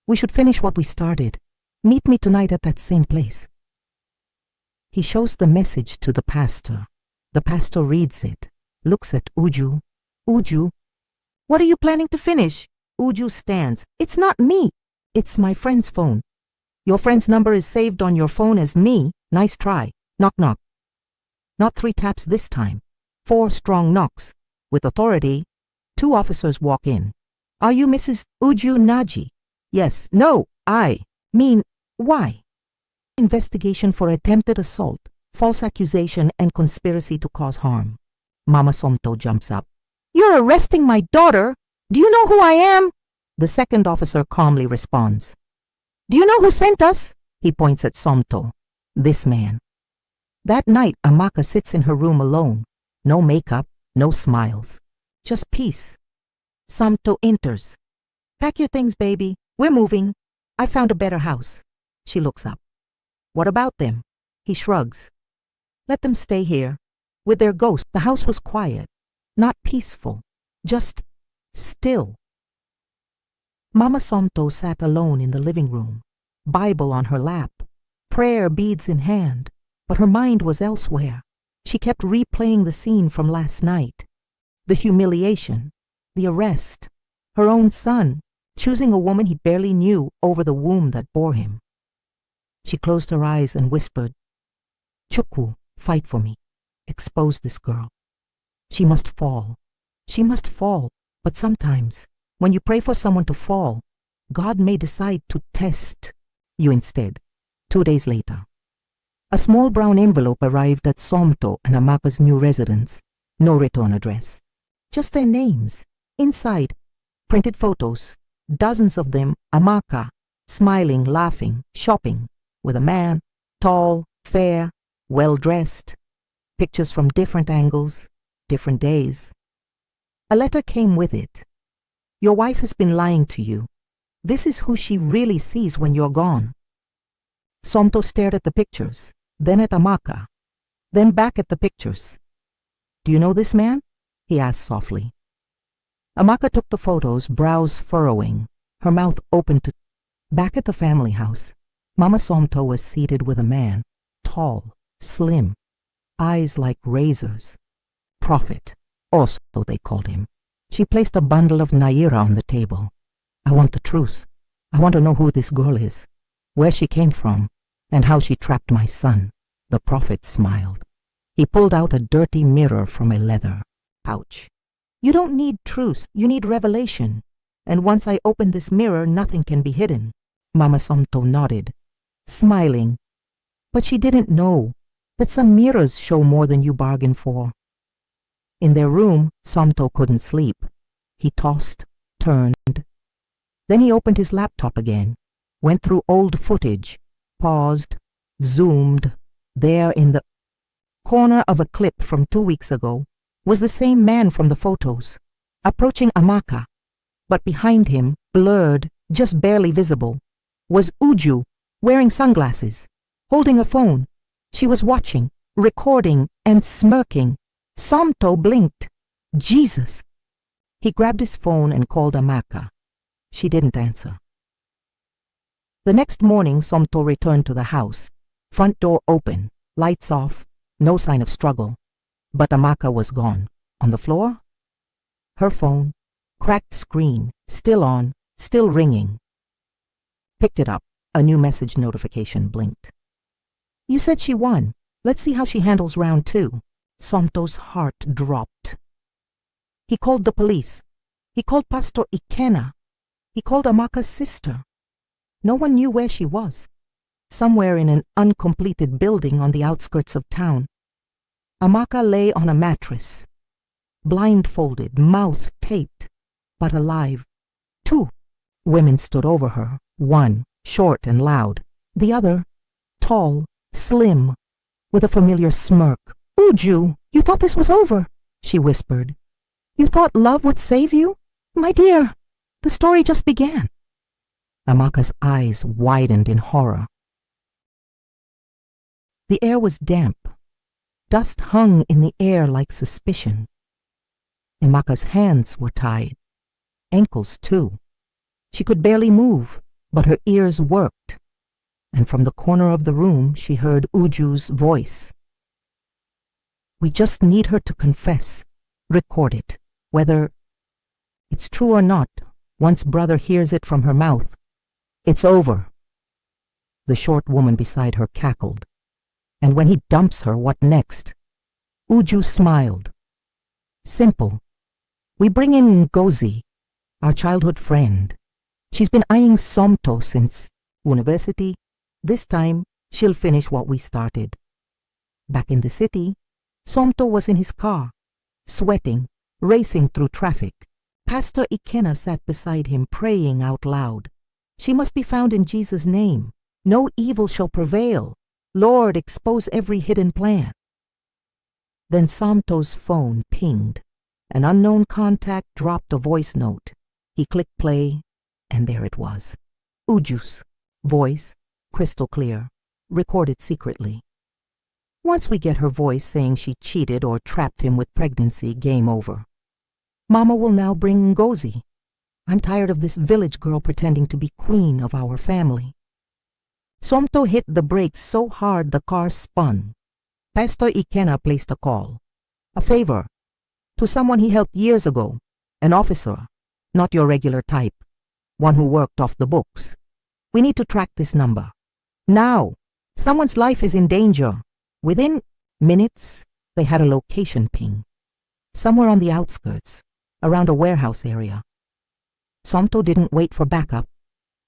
We should finish what we started. Meet me tonight at that same place. He shows the message to the pastor. The pastor reads it, looks at Uju. Uju, what are you planning to finish? Uju stands. It's not me. It's my friend's phone. Your friend's number is saved on your phone as me. Nice try. Knock, knock. Not 3 taps this time. 4 strong knocks. With authority, 2 officers walk in. Are you Mrs. Uju Naji? Yes. No. I mean, why? Investigation for attempted assault, false accusation, and conspiracy to cause harm. Mama Somto jumps up. You're arresting my daughter. Do you know who I am? The second officer calmly responds. Do you know who sent us? He points at Somto. This man. That night, Amaka sits in her room alone. No makeup, no smiles. Just peace. Somto enters. Pack your things, baby. We're moving. I found a better house. She looks up. What about them? He shrugs. Let them stay here. With their ghost, the house was quiet. Not peaceful. Just still. Mama Somto sat alone in the living room, Bible on her lap, prayer beads in hand, but her mind was elsewhere. She kept replaying the scene from last night. The humiliation, the arrest, her own son, choosing a woman he barely knew over the womb that bore him. She closed her eyes and whispered, Chukwu, fight for me. Expose this girl. She must fall. She must fall. But sometimes, when you pray for someone to fall, God may decide to test you instead. 2 days later, a small brown envelope arrived at Somto and Amaka's new residence. No return address. Just their names. Inside, printed photos, dozens of them, Amaka, smiling, laughing, shopping, with a man, tall, fair, well-dressed. Pictures from different angles, different days. A letter came with it. Your wife has been lying to you. This is who she really sees when you're gone. Somto stared at the pictures, then at Amaka, then back at the pictures. Do you know this man? He asked softly. Amaka took the photos, brows furrowing, her mouth open to... Back at the family house, Mama Somto was seated with a man, tall, slim, eyes like razors. Prophet, also they called him. She placed a bundle of naira on the table. I want the truth. I want to know who this girl is, where she came from, and how she trapped my son. The prophet smiled. He pulled out a dirty mirror from a leather pouch. You don't need truth, you need revelation. And once I open this mirror, nothing can be hidden. Mama Somto nodded, smiling. But she didn't know that some mirrors show more than you bargain for. In their room, Somto couldn't sleep. He tossed, turned. Then he opened his laptop again, went through old footage, paused, zoomed. There in the corner of a clip from 2 weeks ago was the same man from the photos, approaching Amaka. But behind him, blurred, just barely visible, was Uju, wearing sunglasses, holding a phone. She was watching, recording, and smirking. Somto blinked. Jesus! He grabbed his phone and called Amaka. She didn't answer. The next morning, Somto returned to the house. Front door open, lights off, no sign of struggle. But Amaka was gone. On the floor? Her phone, cracked screen, still on, still ringing. Picked it up. A new message notification blinked. You said she won. Let's see how she handles round 2. Somto's heart dropped. He called the police. He called Pastor Ikena. He called Amaka's sister. No one knew where she was. Somewhere in an uncompleted building on the outskirts of town. Amaka lay on a mattress, blindfolded, mouth taped, but alive. 2 women stood over her, one short and loud, the other tall, slim, with a familiar smirk. Uju, you thought this was over, she whispered. You thought love would save you? My dear, the story just began. Amaka's eyes widened in horror. The air was damp. Dust hung in the air like suspicion. Emaka's hands were tied, ankles too. She could barely move, but her ears worked, and from the corner of the room she heard Uju's voice. We just need her to confess, record it, whether it's true or not. Once brother hears it from her mouth, it's over. The short woman beside her cackled. And when he dumps her, what next? Uju smiled. Simple. We bring in Ngozi, our childhood friend. She's been eyeing Somto since university. This time, she'll finish what we started. Back in the city, Somto was in his car, sweating, racing through traffic. Pastor Ikenna sat beside him, praying out loud. She must be found in Jesus' name. No evil shall prevail. Lord, expose every hidden plan. Then Somto's phone pinged. An unknown contact dropped a voice note. He clicked play, and there it was. Uju's voice, crystal clear, recorded secretly. Once we get her voice saying she cheated or trapped him with pregnancy, game over. Mama will now bring Ngozi. I'm tired of this village girl pretending to be queen of our family. Somto hit the brakes so hard the car spun. Pastor Ikenna placed a call. A favor. To someone he helped years ago. An officer. Not your regular type. One who worked off the books. We need to track this number. Now. Someone's life is in danger. Within minutes, they had a location ping. Somewhere on the outskirts. Around a warehouse area. Somto didn't wait for backup.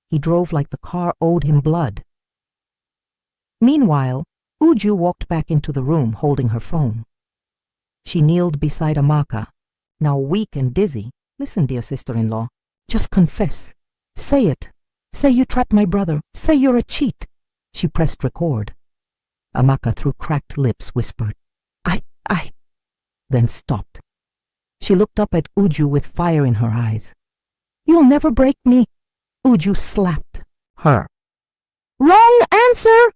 He drove like the car owed him blood. Meanwhile, Uju walked back into the room holding her phone. She kneeled beside Amaka, now weak and dizzy. Listen, dear sister-in-law, just confess. Say it. Say you trapped my brother. Say you're a cheat. She pressed record. Amaka, through cracked lips, whispered, I, then stopped. She looked up at Uju with fire in her eyes. You'll never break me. Uju slapped her. Wrong answer!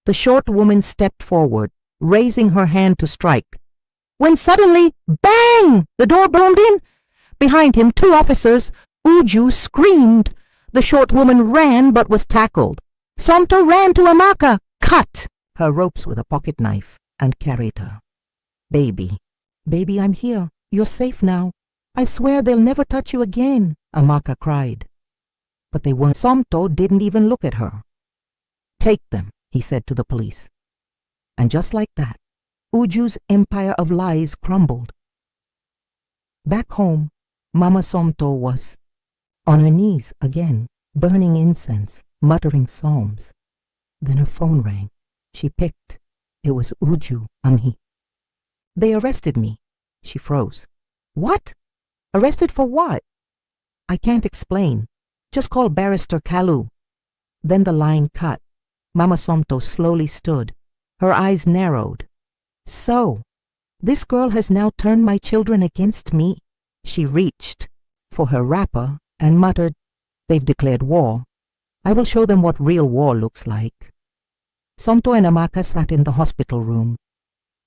The short woman stepped forward, raising her hand to strike. When suddenly, bang! The door boomed in. Behind him, 2 officers. Uju screamed. The short woman ran but was tackled. Somto ran to Amaka, cut her ropes with a pocket knife, and carried her. Baby, I'm here. You're safe now. I swear they'll never touch you again, Amaka cried. But they weren't. Somto didn't even look at her. Take them, he said to the police. And just like that, Uju's empire of lies crumbled. Back home, Mama Somto was on her knees again, burning incense, muttering psalms. Then her phone rang. She picked. It was Uju, Ami. They arrested me. She froze. What? Arrested for what? I can't explain. Just call Barrister Kalu. Then the line cut. Mama Somto slowly stood. Her eyes narrowed. So, this girl has now turned my children against me. She reached for her wrapper and muttered, They've declared war. I will show them what real war looks like. Somto and Amaka sat in the hospital room.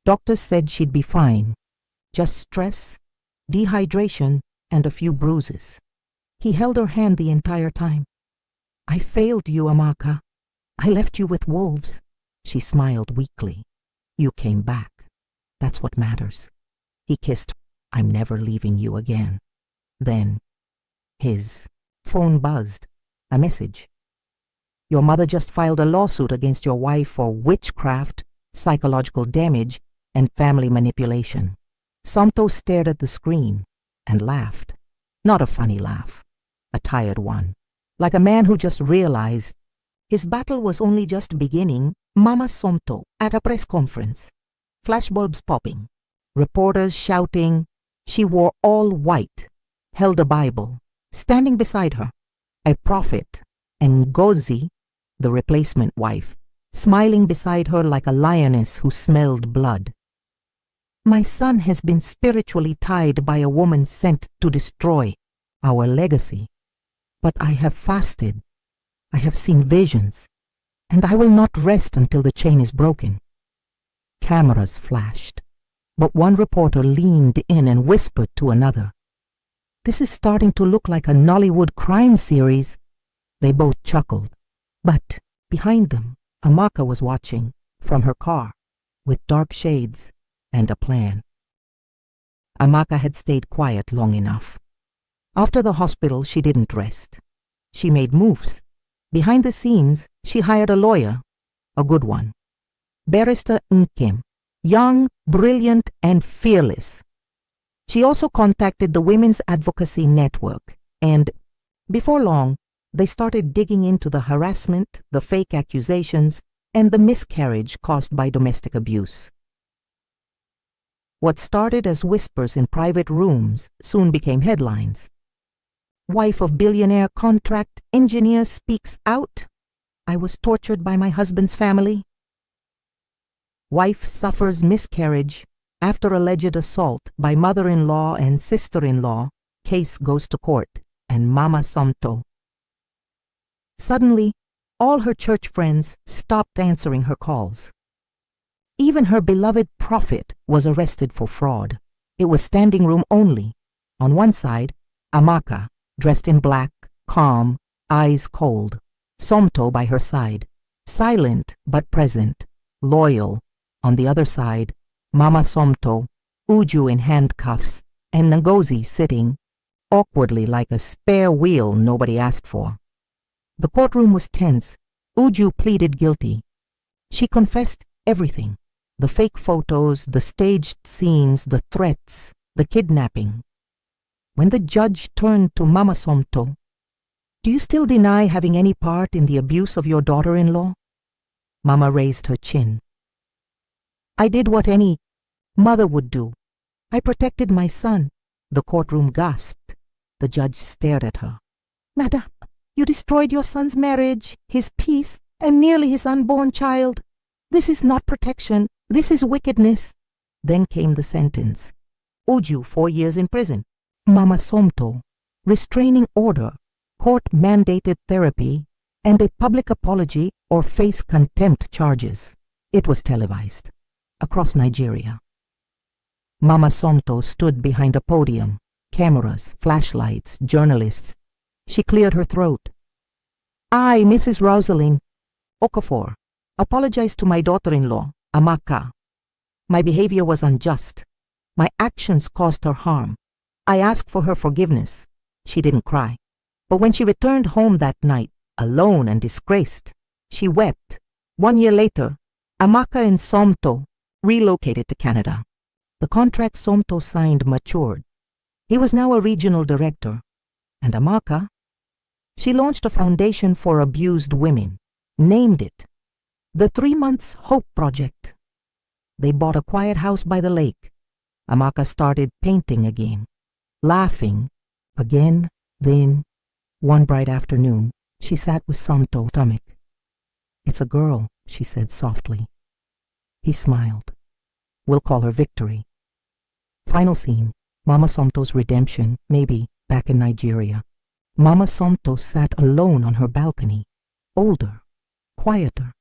Doctors said she'd be fine. Just stress, dehydration, and a few bruises. He held her hand the entire time. I failed you, Amaka. I left you with wolves. She smiled weakly. You came back. That's what matters. He kissed her. I'm never leaving you again. Then, his phone buzzed. A message. Your mother just filed a lawsuit against your wife for witchcraft, psychological damage, and family manipulation. Somto stared at the screen and laughed. Not a funny laugh. A tired one. Like a man who just realized his battle was only just beginning. Mama Somto at a press conference. Flashbulbs popping. Reporters shouting. She wore all white. Held a Bible. Standing beside her, a prophet, and Ngozi, the replacement wife, smiling beside her like a lioness who smelled blood. My son has been spiritually tied by a woman sent to destroy our legacy. But I have fasted. I have seen visions. And I will not rest until the chain is broken. Cameras flashed, but one reporter leaned in and whispered to another, "This is starting to look like a Nollywood crime series." They both chuckled, but behind them, Amaka was watching from her car with dark shades and a plan. Amaka had stayed quiet long enough. After the hospital, she didn't rest. She made moves. Behind the scenes, she hired a lawyer, a good one. Barrister Nkem, young, brilliant, and fearless. She also contacted the Women's Advocacy Network, and before long, they started digging into the harassment, the fake accusations, and the miscarriage caused by domestic abuse. What started as whispers in private rooms soon became headlines. "Wife of billionaire contract engineer speaks out. I was tortured by my husband's family." "Wife suffers miscarriage after alleged assault by mother-in-law and sister-in-law. Case goes to court," and Mama Somto. Suddenly, all her church friends stopped answering her calls. Even her beloved prophet was arrested for fraud. It was standing room only. On one side, Amaka, dressed in black, calm, eyes cold. Somto by her side, silent but present, loyal. On the other side, Mama Somto, Uju in handcuffs, and Ngozi sitting awkwardly like a spare wheel nobody asked for. The courtroom was tense. Uju pleaded guilty. She confessed everything. The fake photos, the staged scenes, the threats, the kidnapping. When the judge turned to Mama Somto, "Do you still deny having any part in the abuse of your daughter-in-law?" Mama raised her chin. "I did what any mother would do. I protected my son." The courtroom gasped. The judge stared at her. "Madam, you destroyed your son's marriage, his peace, and nearly his unborn child. This is not protection. This is wickedness." Then came the sentence. Uju, 4 years in prison. Mama Somto, restraining order, court-mandated therapy, and a public apology or face contempt charges. It was televised across Nigeria. Mama Somto stood behind a podium, cameras, flashlights, journalists. She cleared her throat. "I, Mrs. Rosalind Okafor, apologize to my daughter-in-law, Amaka. My behavior was unjust. My actions caused her harm. I ask for her forgiveness." She didn't cry. But when she returned home that night, alone and disgraced, she wept. 1 year later, Amaka and Somto relocated to Canada. The contract Somto signed matured. He was now a regional director. And Amaka? She launched a foundation for abused women, named it the 3 Months Hope Project. They bought a quiet house by the lake. Amaka started painting again, laughing again. Then, one bright afternoon, she sat with Somto's stomach. "It's a girl," she said softly. He smiled. "We'll call her Victory." Final scene, Mama Somto's redemption, maybe back in Nigeria. Mama Somto sat alone on her balcony, older, quieter.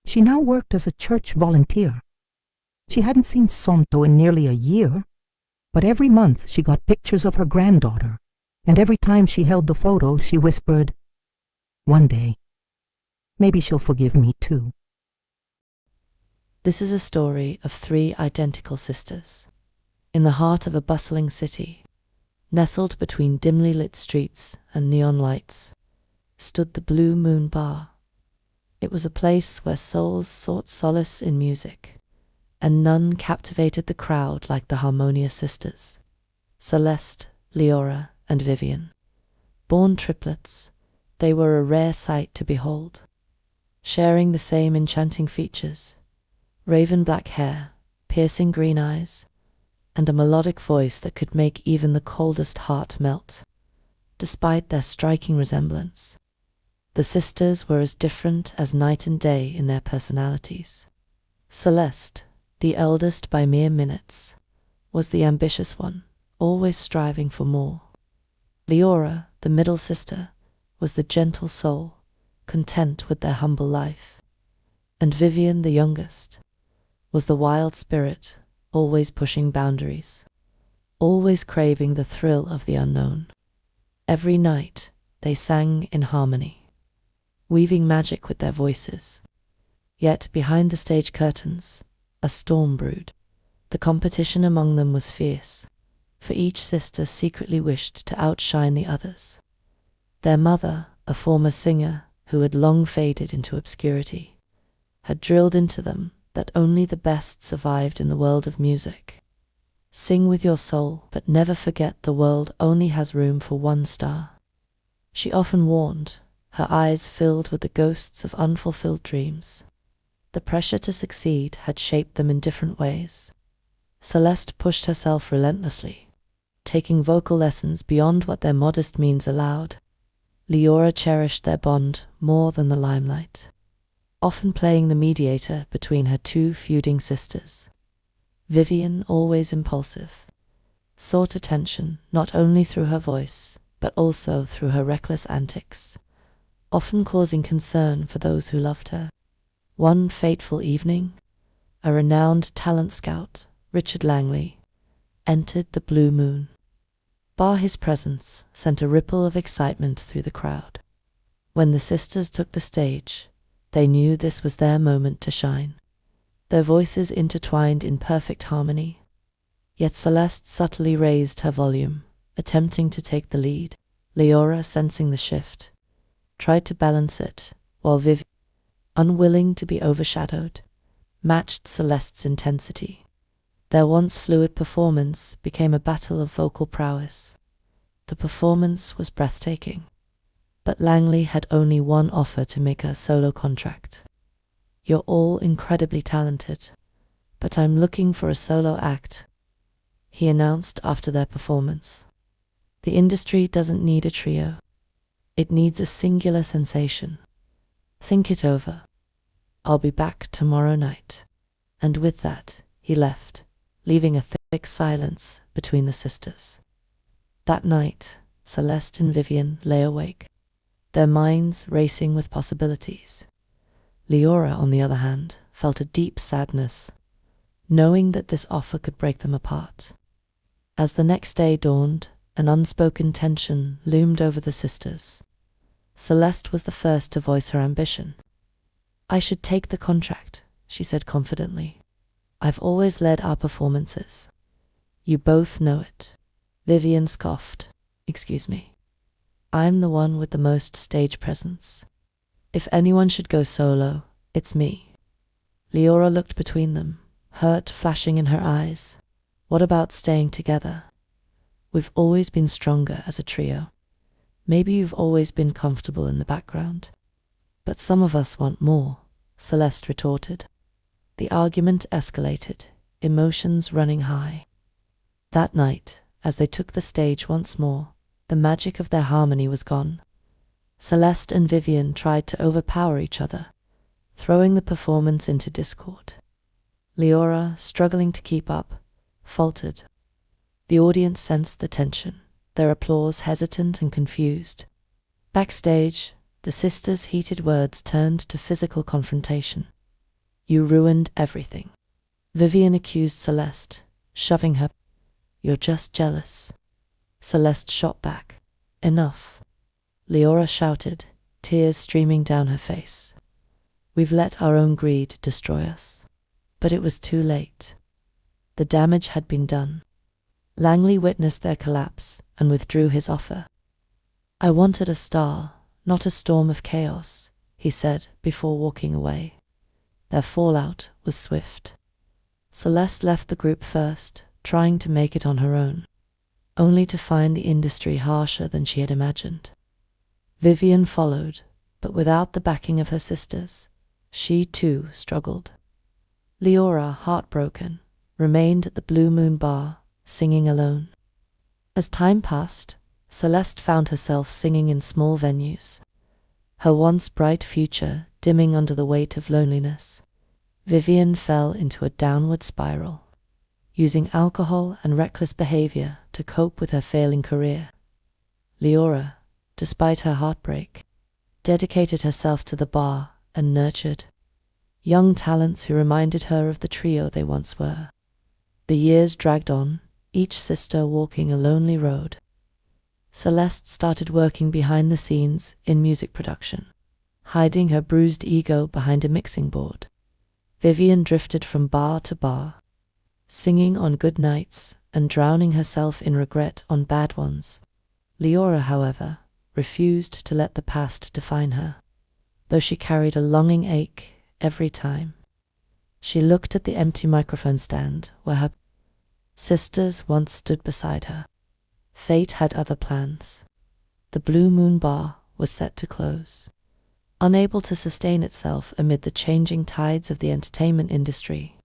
She now worked as a church volunteer. She hadn't seen Somto in nearly a year, but every month she got pictures of her granddaughter, and every time she held the photo, she whispered, "One day, maybe she'll forgive me too." This is a story of 3 identical sisters. In the heart of a bustling city, nestled between dimly lit streets and neon lights, stood the Blue Moon Bar. It was a place where souls sought solace in music, and none captivated the crowd like the Harmonia sisters, Celeste, Leora, and Vivian. Born triplets, they were a rare sight to behold, sharing the same enchanting features: raven black hair, piercing green eyes, and a melodic voice that could make even the coldest heart melt. Despite their striking resemblance, the sisters were as different as night and day in their personalities. Celeste, the eldest by mere minutes, was the ambitious one, always striving for more. Leora, the middle sister, was the gentle soul, content with their humble life. And Vivian, the youngest, was the wild spirit, always pushing boundaries, always craving the thrill of the unknown. Every night, they sang in harmony, weaving magic with their voices. Yet behind the stage curtains, a storm brewed. The competition among them was fierce, for each sister secretly wished to outshine the others. Their mother, a former singer who had long faded into obscurity, had drilled into them that only the best survived in the world of music. Sing with your soul, but never forget the world only has room for one star. She often warned, her eyes filled with the ghosts of unfulfilled dreams. The pressure to succeed had shaped them in different ways. Celeste pushed herself relentlessly, taking vocal lessons beyond what their modest means allowed. Leora cherished their bond more than the limelight, often playing the mediator between her two feuding sisters. Vivian, always impulsive, sought attention not only through her voice, but also through her reckless antics, often causing concern for those who loved her. One fateful evening, a renowned talent scout, Richard Langley, entered the Blue Moon. His presence sent a ripple of excitement through the crowd. When the sisters took the stage, they knew this was their moment to shine. Their voices intertwined in perfect harmony. Yet Celeste subtly raised her volume, attempting to take the lead. Leora, sensing the shift, tried to balance it, while Vivian, unwilling to be overshadowed, matched Celeste's intensity. Their once fluid performance became a battle of vocal prowess. The performance was breathtaking, but Langley had only one offer to make her solo contract. "You're all incredibly talented, but I'm looking for a solo act," he announced after their performance. "The industry doesn't need a trio. It needs a singular sensation. Think it over. I'll be back tomorrow night." And with that, he left, leaving a thick silence between the sisters. That night, Celeste and Vivian lay awake, their minds racing with possibilities. Leora, on the other hand, felt a deep sadness, knowing that this offer could break them apart. As the next day dawned, an unspoken tension loomed over the sisters. Celeste was the first to voice her ambition. "I should take the contract," she said confidently. "I've always led our performances. You both know it." Vivian scoffed. "Excuse me. I'm the one with the most stage presence. If anyone should go solo, it's me." Leora looked between them, hurt flashing in her eyes. "What about staying together? We've always been stronger as a trio. Maybe you've always been comfortable in the background. But some of us want more," Celeste retorted. The argument escalated, emotions running high. That night, as they took the stage once more, the magic of their harmony was gone. Celeste and Vivian tried to overpower each other, throwing the performance into discord. Leora, struggling to keep up, faltered. The audience sensed the tension, their applause hesitant and confused. Backstage, the sisters' heated words turned to physical confrontation. "You ruined everything." Vivian accused Celeste, shoving her. "You're just jealous." Celeste shot back. "Enough." Leora shouted, tears streaming down her face. "We've let our own greed destroy us." But it was too late. The damage had been done. Langley witnessed their collapse and withdrew his offer. "I wanted a star, not a storm of chaos," he said before walking away. Their fallout was swift. Celeste left the group first, trying to make it on her own, only to find the industry harsher than she had imagined. Vivian followed, but without the backing of her sisters. She too struggled. Leora, heartbroken, remained at the Blue Moon Bar, singing alone. As time passed, Celeste found herself singing in small venues, her once bright future dimming under the weight of loneliness. Vivian fell into a downward spiral, using alcohol and reckless behavior to cope with her failing career. Leora, despite her heartbreak, dedicated herself to the bar and nurtured. young talents who reminded her of the trio they once were. The years dragged on, each sister walking a lonely road. Celeste started working behind the scenes in music production, hiding her bruised ego behind a mixing board. Vivian drifted from bar to bar, singing on good nights and drowning herself in regret on bad ones. Leora, however, refused to let the past define her, though she carried a longing ache every time she looked at the empty microphone stand where her sisters once stood beside her. Fate had other plans. The Blue Moon Bar was set to close. Unable to sustain itself amid the changing tides of the entertainment industry,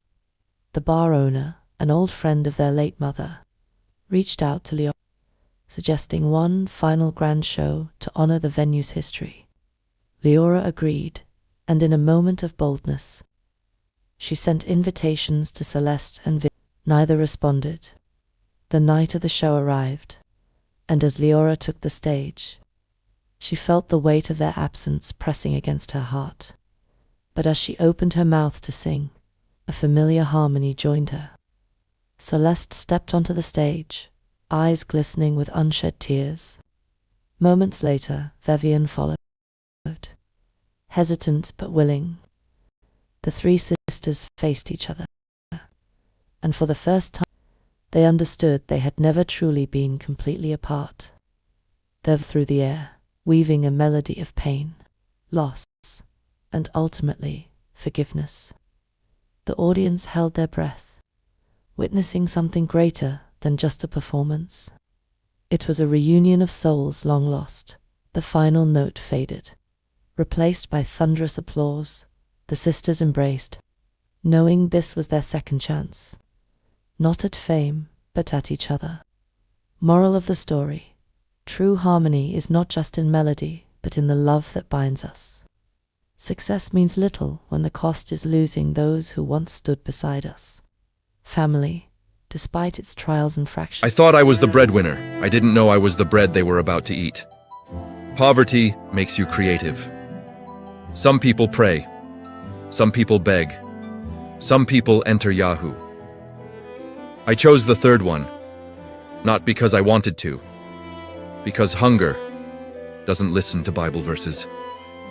the bar owner, an old friend of their late mother, reached out to Leora, suggesting one final grand show to honor the venue's history. Leora agreed, and in a moment of boldness, she sent invitations to Celeste and Vivian. Neither responded. The night of the show arrived, and as Leora took the stage, she felt the weight of their absence pressing against her heart. But as she opened her mouth to sing, a familiar harmony joined her. Celeste stepped onto the stage, eyes glistening with unshed tears. Moments later, Vivian followed. Hesitant but willing, the three sisters faced each other, and for the first time, they understood they had never truly been completely apart. They were through the air, weaving a melody of pain, loss, and ultimately, forgiveness. The audience held their breath, witnessing something greater than just a performance. It was a reunion of souls long lost. The final note faded. Replaced by thunderous applause, the sisters embraced, knowing this was their second chance. Not at fame, but at each other. Moral of the story: true harmony is not just in melody, but in the love that binds us. Success means little when the cost is losing those who once stood beside us. Family, despite its trials and fractures. I thought I was the breadwinner. I didn't know I was the bread they were about to eat. Poverty makes you creative. Some people pray. Some people beg. Some people enter Yahoo. I chose the third one, not because I wanted to, because hunger doesn't listen to Bible verses,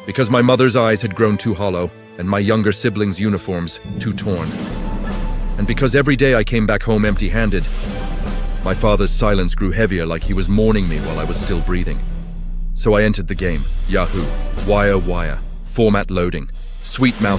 because my mother's eyes had grown too hollow and my younger siblings' uniforms too torn, and because every day I came back home empty-handed. My father's silence grew heavier, like he was mourning me while I was still breathing. So I entered the game. Yahoo. Wire, format loading. Sweet mouth